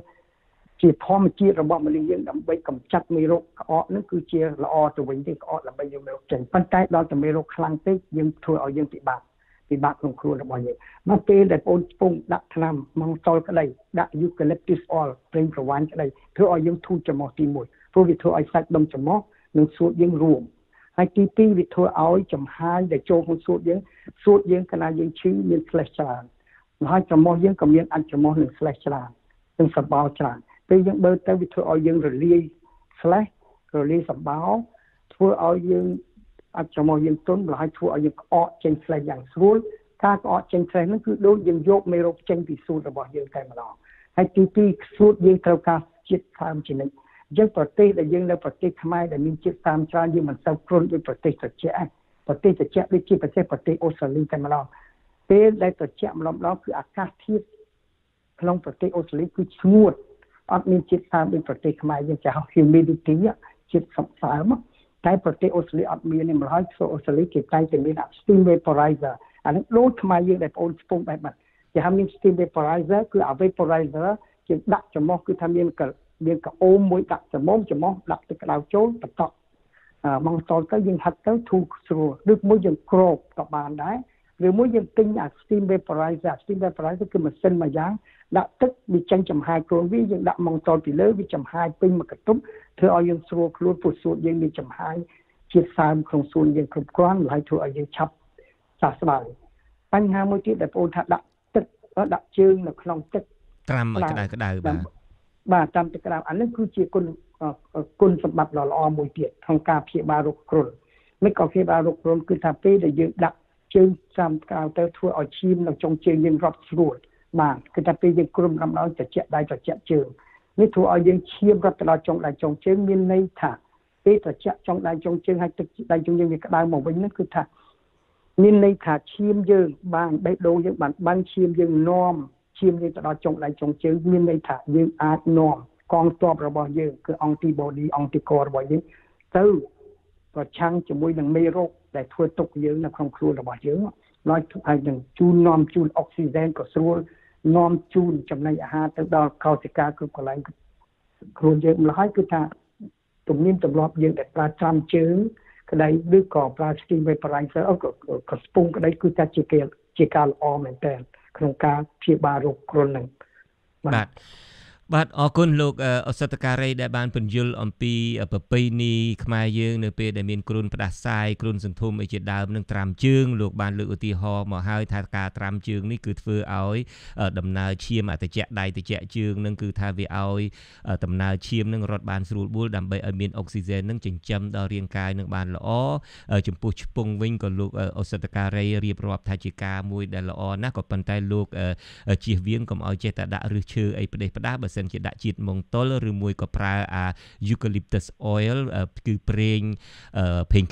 ធម្មជាតិរបស់មនុស្សយើងដើម្បីកម្ចាត់មេរោគក្អកនេះគឺជាល្អទៅវិញទេក្អកដើម្បីយកមេរោគចេញប៉ុន្តែដល់តែមេរោគខ្លាំងពេកយើងធ្វើឲ្យយើងពិបាកក្នុងខ្លួនរបស់យើងមកពេលដែលបងស្ពងដាក់ថ្នាំម៉ង់តលក្តីដាក់ eucalyptus oil ប្រេងប្រវ៉ាញ់ក្តីធ្វើឲ្យយើងធូរច្រមុះទី1ព្រោះវាធ្វើឲ្យសាច់ដុំច្រមុះនិងសួតយើងរួមហើយទី2វាធ្វើឲ្យចំហាយដែលចូលក្នុងសួតយើងកាលណាយើងឈឺមាន flash ច្រើនហើយច្រមុះយើងក៏មានអាចច្រមុះនិង flash ច្រើននិងសបោច្រើនពេលយើងបើទៅវាធ្វើឲ្យយើងរលាយ flash រលាយសបោធ្វើឲ្យយើងអាចច្រមុះយើងទន់ហើយធ្វើឲ្យយើងក្អកចេញ flash យ៉ាងស្រួលការក្អកចេញ flash ហ្នឹងគឺដូចយើងយកមេរោគចេញពីសួតរបស់យើងតែម្ដងហើយទី2សួតយើងត្រូវការជាតិសើមជានិច្ចយើងប្រទេសដែលយើងនៅប្រទេសខ្មែរដែលមានជាតិសាមច្រើនយើងមិនសូវគ្រុនដូចប្រទេសត្រជាក់ដូចជាប្រទេសអូស្ត្រាលីតែម្ដងពេលដែលត្រជាក់ម្ដងគឺអាកាសធាតុក្នុងប្រទេសអូស្ត្រាលីគឺស្ងួតអត់មានជាតិសើមដូចប្រទេសខ្មែរយើងចាស់ humidity ជាតិសើមតែប្រទេសអូស្ត្រាលីអត់មានទេម្ល៉េះអូស្ត្រាលីគេតែងតែមាន steam vaporizer អានេះដូចខ្មែរយើងដែលបងអូនស្ពងបែបហ្នឹងគេហៅមាន steam vaporizer គឺ vaporizer ជាដាក់ច្រមុះគឺថាមានកអូមមួយដាក់ច្រមុះដាក់ទឹកក្តៅចូលបន្តម៉ង់តលទៅយើងហាត់ទៅធូរស្រួលឬមួយយើងគ្របក៏បានដែរឬមួយយើងទិញអា steam vaporizer គឺម៉ាស៊ីនមួយយ៉ាងដាក់ទឹកវាចេញចំហាយខ្លួនវាយើងដាក់ម៉ង់តលពីលើវាចំហាយពេញមួយកន្ទប់ធ្វើឲ្យយើងស្រួលខ្លួនពុះសួតយើងមានចំហាយជាតិសើមក្នុងសួនយើងគ្រប់គ្រាន់ហើយធ្វើឲ្យយើងឆាប់សះស្បើយបញ្ហាមួយទៀតដែលបងថាដាក់ទឹកដាក់ជើងនៅក្នុងទឹកត្រាំឲ្យក្តៅបាទតាមទឹកក្តៅអានេះគឺជាគុណសម្បត្តិដ៏ល្អមួយទៀតក្នុងការព្យាបាលរោគគ្រុនមិនក៏ព្យាបាលរោគគ្រុនគឺថាពេលដែលយើងដាក់ជើងត្រាំក្តៅទៅធ្វើឲ្យឈាមនៅចុងជើងយើងរត់ស្រួលបាទគឺថាពេលយើងគ្រុនដំណើរត្រជាក់ដៃត្រជាក់ជើងនេះធ្វើឲ្យយើងឈាមរត់ទៅដល់ចុងដៃចុងជើងមានន័យថាពេលត្រជាក់ចុងដៃចុងជើងហើយទឹកដៃចុងយើងវាក្តៅមកវិញនោះគឺថា មានន័យថាឈាមយើងបានបេះដូងយើងបានបាញ់ឈាមយើងនាំ ឈាមយើងទៅដល់ចុងដៃចុងជើងមានន័យថាយើងអាចនាំកងទ័ពរបស់យើងគឺ antibody anticorps របស់យើងទៅប្រឆាំងជាមួយនឹងមេរោគដែលធ្វើទុកយើងនៅក្នុងខ្លួនរបស់យើងហើយនឹងនាំជូនអុកស៊ីហ្សែនក៏ស្រួលនាំជូនចំណីអាហារទៅដល់កោសិកាគ្រប់កន្លែងខ្លួនយើងម្ល៉េះហើយគឺថាទំនៀមទម្លាប់យើងដែលប្រើត្រាំជើងក្តីឬក៏ប្រើ steam vaporizer ក៏ស្ពងក្តីគឺថាជាការល្អមែនទែនក្នុងការព្យាបាលរោគគ្រុនហ្នឹងបាទអរគុណលោកអសតការីដែលបានពន្យល់អំពីប្រពៃណីខ្មែរយើងនៅពេលដែលមានគ្រុនផ្ដាសាយគ្រុនសន្ធុំអីជាដើមនឹងត្រាំជើងលោកបានលើកឧទាហរណ៍មកហើយថាការត្រាំជើងនេះគឺធ្វើឲ្យដំណើរឈាមអតិចដៃតិចជើងនឹងគឺថាវាឲ្យដំណើរឈាមនឹងរត់បានស្រួលបួលដើម្បីឲ្យមានអុកស៊ីហ្សែននឹងចិញ្ចឹមដល់រាងកាយនឹងបានល្អចំពោះឆ្ពង់វិញក៏លោកអសតការីរៀបរាប់ថាជាការមួយដែលល្អណាស់ក៏ប៉ុន្តែលោកជៀសវាងកុំឲ្យចេះតែដាក់ឫសឈើអីផ្ដេសផ្ដាសបើសិនជាដាក់ជាតិម៉ុងតុលឬមួយក៏ប្រើeucalyptus oil គឺប្រេង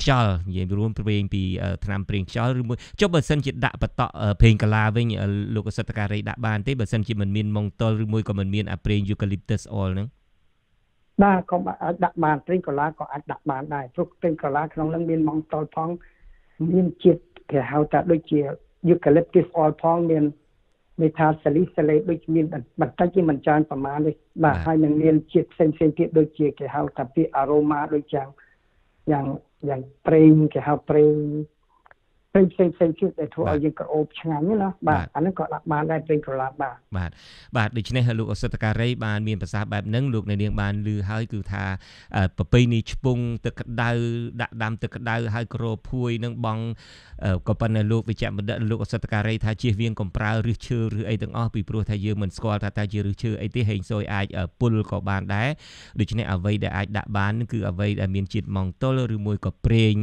ខ្យល់និយាយរួមប្រេងពីថ្នាំប្រេងខ្យល់ឬមួយចុះបើសិនជាដាក់បតក់ប្រេងកាឡាវិញលោកអសតការីដាក់បានទេបើសិនជាមិនមានម៉ុងតុលឬមួយក៏មិនមានប្រេង eucalyptus oil ហ្នឹងបាទក៏អាចដាក់បានប្រេងកាឡាក៏អាចដាក់បានដែរព្រោះប្រេងកាឡាក្នុងហ្នឹងមានម៉ុងតុលផងមានជាតិគេហៅថាដូចជា eucalyptus oil ផងមានមេថាសាលីសាឡេដូចមានបន្តិចជាមិនច្រើនប្រមាណទេបាទហើយនឹងមានជាតិផ្សេងទៀតដូចជាគេហៅថាពាក្យ aroma ដូចយ៉ាងប្រេងគេហៅប្រេងផ្សេងទៀតដែលធ្វើឲ្យយើងក្រអូបឆ្ងាញ់ណាបាទអាហ្នឹងក៏ដាក់បានដែរប្រេងកាឡាបាទដូច្នេះលោកអសតការីបានមានប្រសាសន៍បែបហ្នឹងលោកអ្នកនាងបានឮហើយគឺថាប្រពៃណីឆ្ពង់ទឹកក្តៅដាក់ដាំទឹកក្តៅហើយក្រភួយនឹងបងក៏ប៉ុន្តែលោកវិជ្ជបណ្ឌិតលោកអសតការីថាជៀសវាងកុំប្រើឫសឈើឬអីទាំងអស់ពីព្រោះថាយើងមិនស្គាល់ថាតើជាឫសឈើអីទេហេងស៊យអាចពុលក៏បានដែរដូច្នេះអ្វីដែលអាចដាក់បានគឺអ្វីដែលមានជាតិម៉ង់តុលឬមួយក៏ប្រេង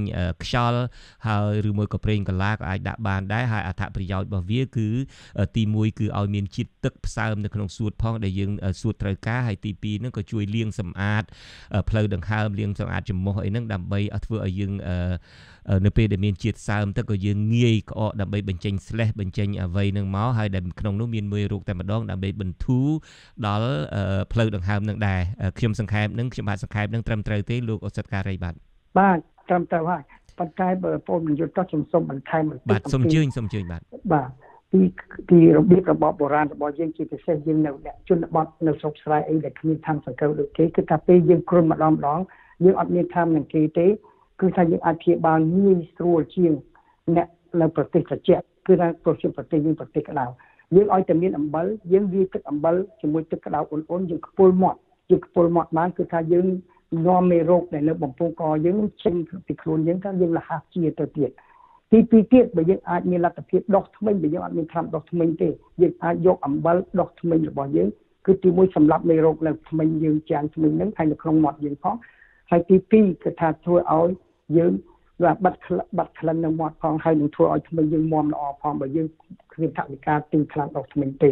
ខ្យល់ហើយឬមួយក៏ប្រេងកាឡាក៏អាចដាក់បានដែរហើយអត្ថប្រយោជន៍របស់វាគឺទី1គឺឲ្យមានជាតិទឹកផ្សើមនៅក្នុងសួតផងដែលយើងសួតត្រូវការហើយទី2ហ្នឹងក៏ជួយលាងសម្អាតផ្លូវដង្ហើមលាងសម្អាតច្រមុះអីហ្នឹងដើម្បីធ្វើឲ្យយើងនៅពេលដែលមានជាតិសើមទៅក៏យើងងាយក្អកដើម្បីបញ្ចេញស្លេសបញ្ចេញអ្វីនឹងមកហើយដែលក្នុងនោះមានមេរោគតែម្ដងដើម្បីបន្ធូរដល់ផ្លូវដង្ហើមនឹងដែរខ្ញុំសង្ខេបនឹងខ្ញុំបាទសង្ខេបនឹងត្រឹមត្រូវទេលោកអសតការីបាទត្រឹមត្រូវហើយប៉ុន្តែបើបងមិនយល់ចោះខ្ញុំសូមបន្ថែមបន្តិចបាទសូមអញ្ជើញបាទពីរបៀបរបបបុរាណរបស់យើងជាពិសេសយើងនៅជនបទនៅស្រុកស្រែអីដែលគ្មានថ្នាំសង្កូវដូចគេគឺថាពេលយើងគ្រុនម្ដងយើងអត់មានថ្នាំនឹងគេទេគឺថាយើងអាចព្យាបាលងាយស្រួលជាងអ្នកនៅប្រទេសត្រជាក់គឺថាប្រទេសក្តៅយើងឲ្យតែមានអំបិលយើងវាយទឹកអំបិលជាមួយទឹកក្តៅអ៊ុនយើងខ្ពុលមាត់បានគឺថាយើងនាំមេរោគដែលនៅបំពង់កយើងចេញពីខ្លួនយើងថាយើងលះហាជាទៅទៀតទី2ទៀតបើយើងអាចមានលទ្ធភាពដុសធ្មេញបើយើងអត់មានថ្នាំដុសធ្មេញទេយើងអាចយកអំបិលដុសធ្មេញរបស់យើងគឺទី1សម្រាប់មេរោគនៅធ្មេញយើងចានធ្មេញហ្នឹងហើយនៅក្នុងមាត់យើងផងហើយទី2គឺថាធ្វើឲ្យយើងបាត់ក្លិននៅមាត់ផងហើយនឹងធ្វើឲ្យធ្មេញយើងមាំល្អផងបើយើងគ្មានថវិកាទិញថ្នាំដុសធ្មេញទេ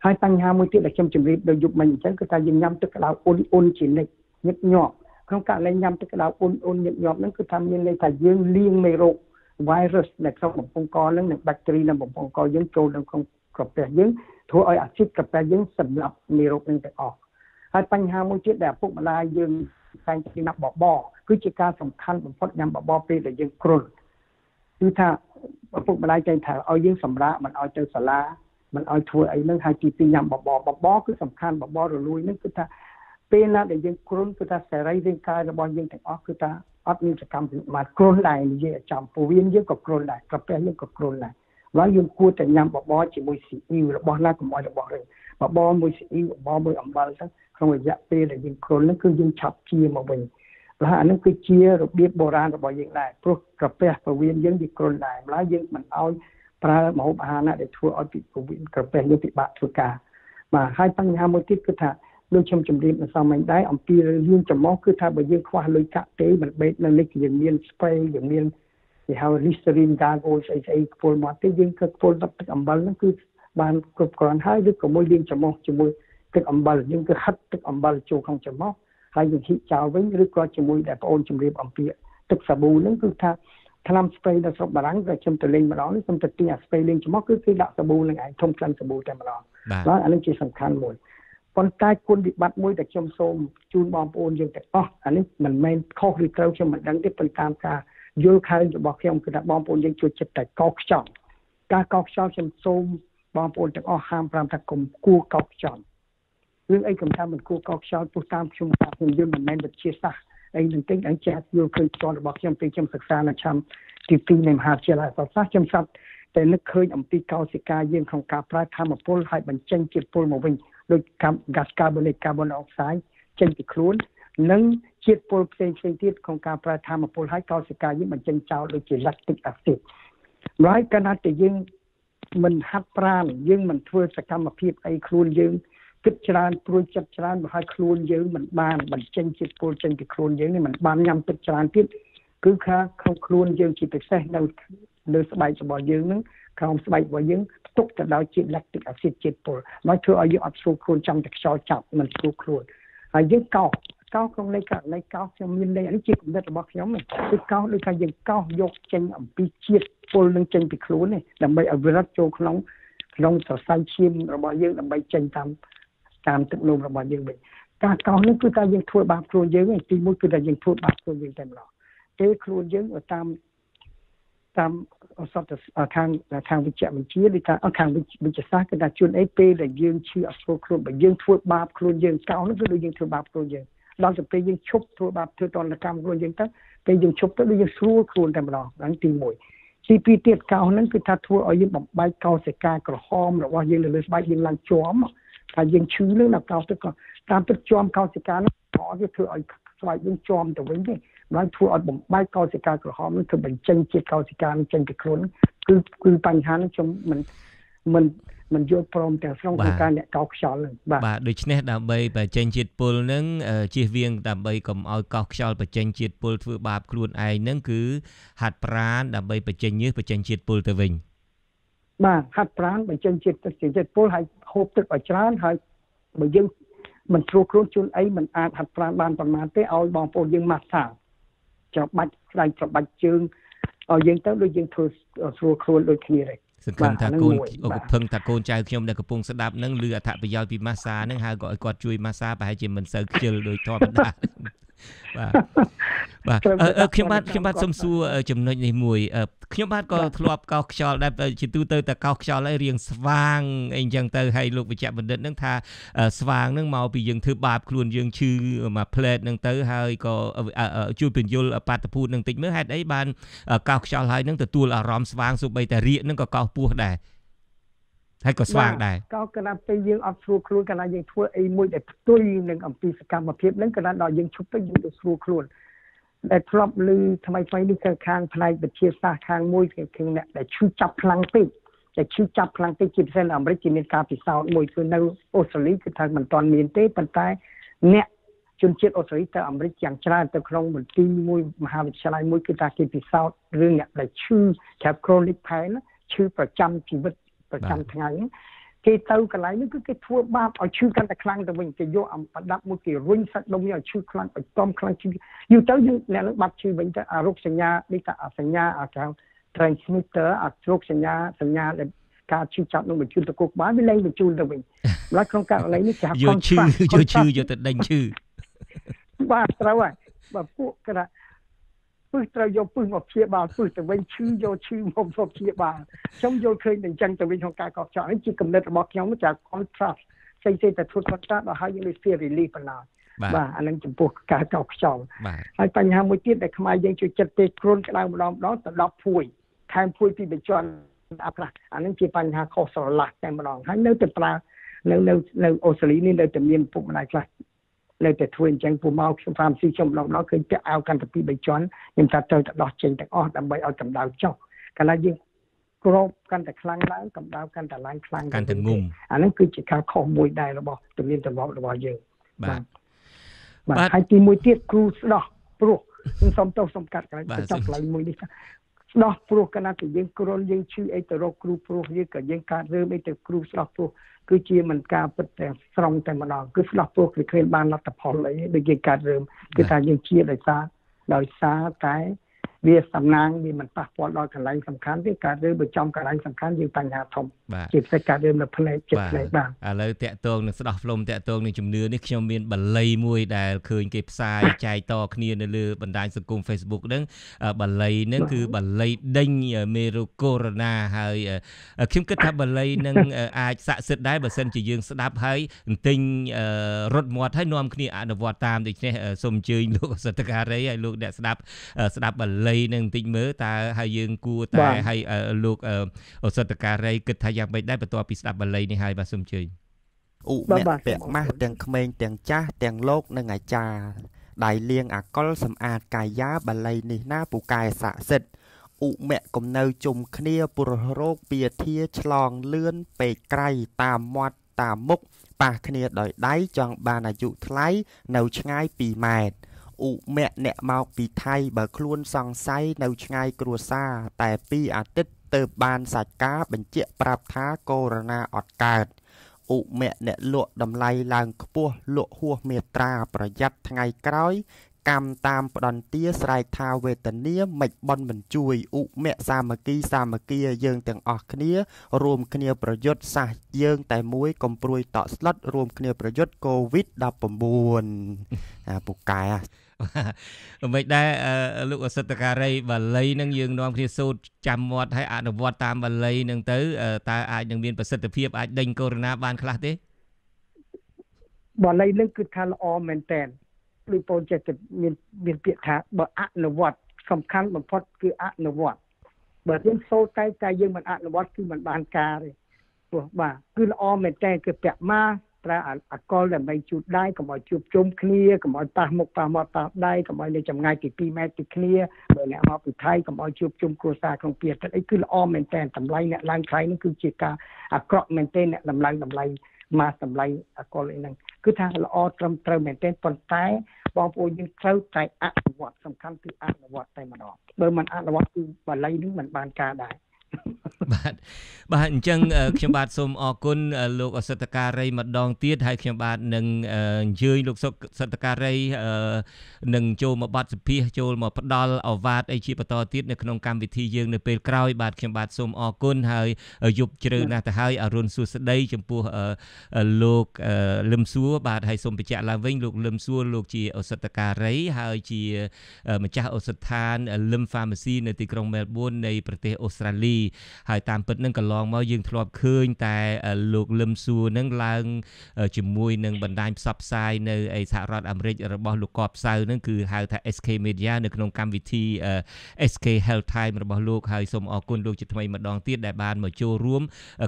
ហើយបញ្ហាមួយទៀតដែលខ្ញុំជម្រាបដល់យុគមិញអញ្ចឹងគឺថាយើងញ៉ាំទឹកក្តៅអ៊ុនជានិច្ចញឹកញាប់ក្នុងករណីញ៉ាំទឹកក្តៅអ៊ុនញឹកញាប់ហ្នឹងគឺថាមានន័យថាយើងលាងមេរោគ virus នៅក្នុងបំពង់កហ្នឹងនិង bacteria នៅបំពង់កយើងចូលនៅក្នុងក្រពះយើងធ្វើឲ្យអាស៊ីតក្រពះយើងសម្លាប់មេរោគហ្នឹងទាំងអស់ហើយបញ្ហាមួយទៀតដែលឪពុកម្ដាយយើងតែងតែញ៉ាំបបរគឺជាការសំខាន់បំផុតញ៉ាំបបរពេលដែលយើងគ្រុនគឺថាឪពុកម្ដាយតែងថាឲ្យយើងសម្រាកមិនឲ្យទៅសាលាមិនឲ្យធ្វើអីហ្នឹងហើយទី2ញ៉ាំបបរគឺសំខាន់បបររលួយហ្នឹងគឺថាពេលណាដែលយើងគ្រុនគឺថាសេរីរាងកាយរបស់យើងទាំងអស់គឺថាអត់មានសកម្មភាពមកគ្រុនដែរនិយាយឲ្យចំពោះវាយើងក៏គ្រុនដែរក្រពះយើងក៏គ្រុនដែរហើយយើងគួរតែញ៉ាំបបរជាមួយស៊ីអ៊ីវរបស់ណាកុំឲ្យរបស់រើបបរមួយស៊ីអ៊ីវបបរមួយអំបិលទៅក្នុងរយៈពេលដែលយើងគ្រុនហ្នឹងគឺយើងឆាប់ជាមកវិញហើយអានឹងគឺជារបៀបបុរាណរបស់យើងដែរព្រោះក្រពះពោះវៀនយើងគ្រុនដែរម្ល៉េះយើងមិនឲ្យប្រើម្ហូបអាហារណាដែលធ្វើឲ្យពីពោះវៀនក្រពះយើងពិបាកធ្វើការបាទហើយបញ្ហាមួយទៀតគឺថាដូចខ្ញុំជម្រាបនៅសមមិញដែរអំពីរឿងលាងច្រមុះគឺថាបើយើងខ្វះលុយកាក់ទេមិនបេកនៅនេះយើងមាន spray យើងមានគេហៅ Listerine gargle ស្អីខ្ពុលមាត់ទេយើងក៏ខ្ពុលទឹកអំបិលហ្នឹងគឺបានគ្រប់គ្រាន់ហើយឬក៏មួយលាងច្រមុះជាមួយទឹកអំបិលយើងគឺហិតទឹកអំបិលចូលក្នុងច្រមុះហើយយើងហ៊ីចោលវិញឬក៏ជាមួយដែលបងអូនជម្រាបអំពីទឹកសាប៊ូហ្នឹងគឺថាថ្នាំ spray នៅស្រុកបារាំងដែលខ្ញុំទៅលេងម្ដងនេះខ្ញុំទៅទិញអា spray លេងច្រមុះគឺគេដាក់សាប៊ូនឹងឯងធំក្លិនសាប៊ូតែម្ដង đó anh chỉสำคัญមួយប៉ុន្តែគុណវិបត្តិមួយដែលខ្ញុំសូមជូនបងប្អូនយើងទាំងអស់អានេះមិនមែនខុសឬត្រូវខ្ញុំមិនដឹងទេប៉ុន្តែតាមការយល់ឃើញរបស់ខ្ញុំគឺថាបងប្អូនយើងជួយចិត្តតែកោសខ្យល់ការកោសខ្យល់ខ្ញុំសូមបងប្អូនទាំងអស់ហាម5ថាកុំគួរកោសខ្យល់រឿងអីកំថាមិនគួរកោសខ្យល់ព្រោះតាមខ្ញុំយល់មិនមែនវិទ្យាសាស្ត្រអីនឹងទេអញ្ចឹងយល់ឃើញផ្ទាល់របស់ខ្ញុំពេលខ្ញុំសិក្សានៅឆ្នាំទី2នៃមហាវិទ្យាល័យអក្សរសាស្ត្រខ្ញុំស្រាប់តែនឹកឃើញអំពីកោសិកាយើងក្នុងការប្រើធម្មពលហើយបញ្ចេញជាតិពុលមកវិញដូច gas carbonic carbon dioxide ចេញពីខ្លួននិងជាតិពុលផ្សេងៗទៀតក្នុងការប្រើធម្មពលហើយកោសិកាយើងបញ្ចេញចោលដូចជា lactic acid ហើយកាលណាតែយើងមិនហាត់ប្រាណយើងមិនធ្វើសកម្មភាពអីខ្លួនយើងគិតច្រើនព្រួយចិត្តច្រើនបើឲ្យខ្លួនយើងមិនបានបញ្ចេញជាតិពុលចេញពីខ្លួនយើងនេះមិនបានញ៉ាំទឹកច្រើនទៀតគឺថាក្នុងខ្លួនយើងជាពិសេសនៅលើស្បែករបស់យើងនឹងក្រោមស្បែករបស់យើងផ្ទុកទៅដោយជាតិ lactic acid ជាតិពុលមកធ្វើឲ្យយើងអត់ស្រួលខ្លួនចាំតែខ្យល់ចាប់មិនស្រួលខ្លួនហើយយើងកោសក្នុងនៃករណីកោសខ្ញុំមានន័យនេះជាគំនិតរបស់ខ្ញុំគឺកោសដូចថាយើងកោសយកចេញអំពីជាតិពុលនឹងចេញពីខ្លួននេះដើម្បីឲ្យវារត់ចូលក្នុងសរសៃឈាមរបស់យើងដើម្បីចេញតាមទឹកនោមរបស់យើងវិញការកោសនេះគឺថាយើងធ្វើបាបខ្លួនយើងទីមួយគឺថាយើងធ្វើបាបខ្លួនយើងតែម្ដងទេខ្លួនយើងតាមអសតខាងវិជ្ជាវិទ្យាឬខាងវិទ្យាសាស្ត្រគឺថាជួនអីពេលដែលយើងឈឺអស្រួលខ្លួនបើយើងធ្វើបាបខ្លួនយើងកោសនោះគឺដូចយើងធ្វើបាបខ្លួនយើងដល់ទៅពេលយើងឈប់ធ្វើបាបធ្វើតនកម្មខ្លួនយើងទៅពេលយើងឈប់ទៅដូចយើងស្រួលខ្លួនតែម្ដងហ្នឹងទី1ទី2ទៀតកោសហ្នឹងគឺថាធ្វើឲ្យយើងបំបែកកោសិកាក្រហមរបស់យើងលើស្បែកយើងឡើងជាប់ថាយើងឈឺនឹងដល់កោសទៅក៏តាមទឹកជាប់កោសិកានោះក៏វាធ្វើឲ្យស្បែកយើងជាប់ទៅវិញទេបានធ្វើឲ្យបំបែកកោសិកាក្រហមនឹងធ្វើបញ្ចេញជាតិកោសិកានឹងចេញពីខ្លួនគឺបញ្ហានេះខ្ញុំមិនយល់ព្រមទាំងស្រុងក្នុងការអ្នកកោសខ្យល់ហ្នឹងបាទដូច្នេះដើម្បីបញ្ចេញជាតិពុលហ្នឹងជៀសវាងដើម្បីកុំឲ្យកោសខ្យល់បញ្ចេញជាតិពុលធ្វើបាបខ្លួនឯងហ្នឹងគឺហាត់ប្រាណដើម្បីបញ្ចេញជាតិពុលទៅវិញបាទហាត់ប្រាណបញ្ចេញជាតិពុលហើយហូបទឹកឲ្យច្រើនហើយបើយើងមិនស្រួលខ្លួនជួនអីមិនអាចហាត់ប្រាណបានប្រមាណទេឲ្យបងប្អូនយើងម៉ាស្សាច្របាច់ស្ដាយច្របាច់ជើងឲ្យយើងទៅដូចយើងធ្វើស្រួលខ្លួនដូចគ្នាដែរសង្ឃឹមថាកូនភឹងថាកូនចៅខ្ញុំដែលកំពុងស្ដាប់នឹងឮអត្ថប្រយោជន៍ពីម៉ាស្សានឹងហើយក៏ឲ្យគាត់ជួយម៉ាស្សាប្រហែលជាមិនសូវខ្ជិលដូចធម្មតាបាទខ្ញុំបាទសូមសួរចំណុចនេះមួយខ្ញុំបាទក៏ធ្លាប់កោសខ្យល់ដែរជាទូទៅតែកោសខ្យល់ឲ្យរៀងស្វាងអីចឹងទៅហើយលោកវិជ្ជបណ្ឌិតនឹងថាស្វាងនឹងមកពីយើងធ្វើបាបខ្លួនយើងឈឺមួយផ្លែតនឹងទៅហើយក៏ជួយពន្យល់បាតុភូតនឹងតិចមើលហេតុអីបានកោសខ្យល់ហើយនឹងទទួលអារម្មណ៍ស្វាងសូម្បីតែរៀកនឹងក៏កោសពោះដែរហើយក៏ស្វាងដែរកោសកណ្ដាលពេលយើងអត់ស្រួលខ្លួនកណ្ដាលយើងធ្វើអីមួយដែលផ្ទុយនឹងអំពីសកម្មភាពហ្នឹងកណ្ដាលដល់យើងឈប់ទៅយើងទៅស្រួលខ្លួនដែលធ្លាប់ឮថ្មីនេះគឺខាងផ្នែកវិទ្យាសាស្ត្រខាងមួយគឺអ្នកដែលឈឺចាប់ខ្លាំងពេកជាពិសេសនៅអាមេរិកគេមានការពិសោធន៍មួយគឺនៅអូស្ត្រាលីគឺថាមិនទាន់មានទេប៉ុន្តែអ្នកជនជាតិអូស្ត្រាលីទៅអាមេរិកយ៉ាងច្រើនទៅក្នុងមន្ទីរមួយមហាវិទ្យាល័យមួយគឺថាគេពិសោធន៍រឿងអ្នកដែលឈឺចាប់ chronic pain ឈឺប្រចាំជីវិតប្រចាំថ្ងៃគេទៅកន្លែងនេះគឺគេធ្វើបាបឲ្យឈឺកាន់តែខ្លាំងទៅវិញគេយកអំប្រដាប់មួយគេរុញសាច់ដុំឲ្យឈឺខ្លាំងឲ្យតំខ្លាំងឈឺយូរទៅយើងអ្នកនឹងបាត់ឈឺវិញទៅអារោគសញ្ញានេះថាសញ្ញាអាកៅ transmitter អារោគសញ្ញាដែលការឈឺចាប់នឹងបញ្ជូនទៅគោកក្បាលវាលែងបញ្ជូនទៅវិញហើយក្នុងករណីនេះគេហៅយកឈឺយកទៅដេញឈឺបាទត្រូវហើយបើពួកគេថាពឹសត្រូវយកពឹសមកព្យាបាលពឹសទៅវិញឈឺយកឈឺមកព្យាបាលខ្ញុំយល់ឃើញតែអញ្ចឹងទៅវិញក្នុងការកោសខ្យល់នេះជាគំនិតរបស់ខ្ញុំចា contrast ផ្សេងតែធ្វើ contrast ដល់ហើយយើងលើ feel relief ប៉ុណ្ណាបាទអានឹងចំពោះការកោសខ្យល់ហើយបញ្ហាមួយទៀតដែលខ្មែរយើងជួយចិត្តទេគ្រុនក្តៅម្ដងទៅ10ភួយខែមភួយពីបញ្ជាន់អាប់ខ្លះអានឹងជាបញ្ហាខុសស្រឡះតែម្ដងហើយនៅតែប្រើនៅអូស្ត្រាលីនេះនៅតែមានពុកម្ដាយខ្លះនៅតែធ្វើអញ្ចឹងពូមកខ្ញុំ5ស៊ីខ្ញុំម្ដងឃើញពាក់អាវកាន់តែ2 3ជាន់ខ្ញុំថាត្រូវតែដោះចេញទាំងអស់ដើម្បីឲ្យកម្ដៅចុះកាលណាយើងក្របកាន់តែខ្លាំងឡើងកម្ដៅកាន់តែឡើងខ្លាំងកាន់តែងុំអាហ្នឹងគឺជាការខុសមួយដែររបស់ទំនៀមទម្លាប់របស់យើងបាទហើយទីមួយទៀតគ្រូស្ដោះព្រោះខ្ញុំសុំទោសសុំកាត់កន្លែងចប់កន្លែងមួយនេះស្ដោះព្រោះកាលណាយើងគ្រុនយើងឈឺអីទៅរកគ្រូព្រោះយើងក៏យើងកើតរើអីទៅគ្រូស្ដោះព្រោះគឺជាមិនការពិតតែស្រង់តែម្ដងគឺស្ដោះព្រោះគឺគ្មានបានលទ្ធផលអីដូចគេកើតរើគឺថាយើងជាដោយសារតែ វាសំណាងវាមិនប៉ះពាល់ដល់កន្លែងសំខាន់ទេការរឿងប្រចំកន្លែងសំខាន់យើងបញ្ហាធំជាពិសេសការរឿងនៅផ្នែកចិត្តផ្នែកបាទឥឡូវតាក់ទងនឹងស្ដោះផ្លុំតាក់ទងនឹងជំនឿនេះខ្ញុំមានបល័យមួយដែលឃើញគេផ្សាយចែកតគ្នានៅលើបណ្ដាញសង្គម Facebook ហ្នឹងបល័យហ្នឹងគឺបល័យដេញមេរោគកូវីដ -19 ហើយខ្ញុំគិតថាបល័យនឹងអាចស័ក្តិសិទ្ធិដែរបើសិនជាយើងស្ដាប់ហើយទិញរត់មាត់ហើយនាំគ្នាអនុវត្តតាមដូច្នេះសូមអញ្ជើញលោកអសតការីហើយលោកអ្នកស្ដាប់បល័យនឹងបន្តិចមើលតើហើយយើងគួរតែឲ្យលោកអសតការីគិតថាយ៉ាងម៉េចដែរបន្ទាប់ពីស្ដាប់បល័យនេះហើយបាទសូមអញ្ជើញឧបមាពាក់ម៉ាស់ទាំងក្មេងទាំងចាស់ទាំងលោកនិងអាចារ្យដៃលាងអាកុលសម្អាតកាយាបល័យនេះណាពូកែស័ក្តិសិទ្ធិឧមៈគំនៅជុំគ្នាពុររោគពាធាឆ្លងលឿនពេកក្រៃតាមមាត់តាមមុខប៉ះគ្នាដោយដៃចង់បានអាយុថ្លៃនៅឆ្ងាយ2ម៉ែត្រឧមៈអ្នកមកពីថៃបើខ្លួនសង្ស័យនៅឆ្ងាយគ្រួសារតែ2អាទិត្យទៅបានសាច់ការបញ្ជាក់ប្រាប់ថាកូវីដ -19 អត់កើតឧមៈអ្នកលក់តម្លៃឡើងខ្ពស់លក់ហួសមាត្រាប្រយ័ត្នថ្ងៃក្រោយកម្មតាមផ្ដន្ទាស្រែកថាវេទនាមិនបន់មិនជួយឧមៈសាមគ្គីយើងទាំងអស់គ្នារួមគ្នាប្រយុទ្ធសាសយើងតែមួយកុំព្រួយតក់ស្លុតរួមគ្នាប្រយុទ្ធកូវីដ -19 ពូកែមិនដែរលោកអសិទ្ធការីបល័យនឹងយើងនាំគ្នាសូត្រចាំមាត់ហើយអនុវត្តតាមបល័យនឹងទៅតើអាចនឹងមានប្រសិទ្ធភាពអាចដេញកូវីដ -19 បានខ្លះទេបល័យនឹងគឺថាល្អមែនតើដូចបងចេះតែមានពាក្យថាបើអនុវត្តសំខាន់បំផុតគឺអនុវត្តបើយើងសូត្រតែយើងមិនអនុវត្តគឺមិនបានការទេព្រោះបាទគឺល្អមែនតើគឺពាក់ម៉ាស់ប្រើអាកុលដើម្បីជូតដៃកុំឲ្យជួបជុំគ្នាកុំឲ្យប៉ះមុខប៉ះមាត់ប៉ះដៃកុំឲ្យនៅចម្ងាយពី2ម៉ែត្រពីគ្នាបើអ្នកមកពីថៃកុំឲ្យជួបជុំគ្រួសារក្នុងពេលទឹកអីគឺល្អមែនតើតម្លៃអ្នកឡើងថ្លៃនេះគឺជាការអាក្រក់មែនតើអ្នកតម្លៃមកតម្លៃអាកុលអីហ្នឹងគឺថាល្អត្រឹមត្រូវមែនតើប៉ុន្តែបងប្អូនយើងត្រូវតែអនុវត្តសំខាន់គឺអនុវត្តតែម្ដងបើមិនអនុវត្តគឺបល័យនឹងមិនបានការដែរបាទអញ្ចឹងខ្ញុំបាទសូមអរគុណលោកអសិទ្ធការីម្ដងទៀតហើយខ្ញុំបាទនឹងអញ្ជើញលោកសុកសិទ្ធការីនឹងចូលមកបាត់សភាចូលមកផ្ដល់អវាទអីជាបន្តទៀតនៅក្នុងកម្មវិធីយើងនៅពេលក្រោយបាទខ្ញុំបាទសូមអរគុណហើយយប់ជ្រៅណាស់ទៅហើយអរុនសួស្ដីចំពោះលោកលឹមសួរបាទហើយសូមបញ្ជាក់ឡើងវិញលោកលឹមសួរលោកជាអសិទ្ធការីហើយជាម្ចាស់ឱសថស្ថានលឹម Pharmacy នៅទីក្រុង Melbourne នៃប្រទេសអូស្ត្រាលីហើយតាមពិតនឹងកន្លងមកយើងធ្លាប់ឃើញតែលោកលឹមសួរនឹងឡើងជាមួយនឹងបណ្ដាញផ្សព្វផ្សាយនៅសហរដ្ឋអាមេរិករបស់លោកកបសៅនឹងគឺហៅថា SK Media នៅក្នុងកម្មវិធី SK Health Time របស់លោកហើយសូមអរគុណលោកជាថ្មីម្ដងទៀតដែលបានមកចូលរួម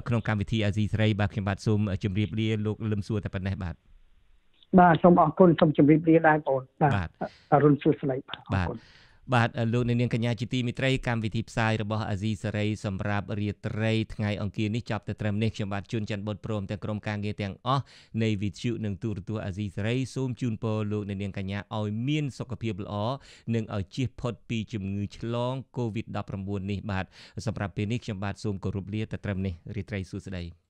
ក្នុងកម្មវិធីអាស៊ីសេរីបាទខ្ញុំបាទសូមជម្រាបលាលោកលឹមសួរតែប៉ុណ្ណេះបាទសូមអរគុណសូមជម្រាបលាដែរបងបាទអរុនសួស្ដីបាទអរគុណបាទលោកនាងកញ្ញាជាទីមេត្រីកម្មវិធីផ្សាយរបស់អាស៊ីសេរីសម្រាប់រាត្រីថ្ងៃអង្គារនេះចប់តែត្រឹមនេះខ្ញុំបាទជួនច័ន្ទបុតព្រមទាំងក្រុមការងារទាំងអស់នៃវិទ្យុនិងទូរទស្សន៍អាស៊ីសេរីសូមជូនពរលោកនាងកញ្ញាឲ្យមានសុខភាពល្អនិងឲ្យជៀសផុតពីជំងឺឆ្លង COVID-19 នេះបាទសម្រាប់ពេលនេះខ្ញុំបាទសូមគោរពលាតែត្រឹមនេះរាត្រីសួស្ដី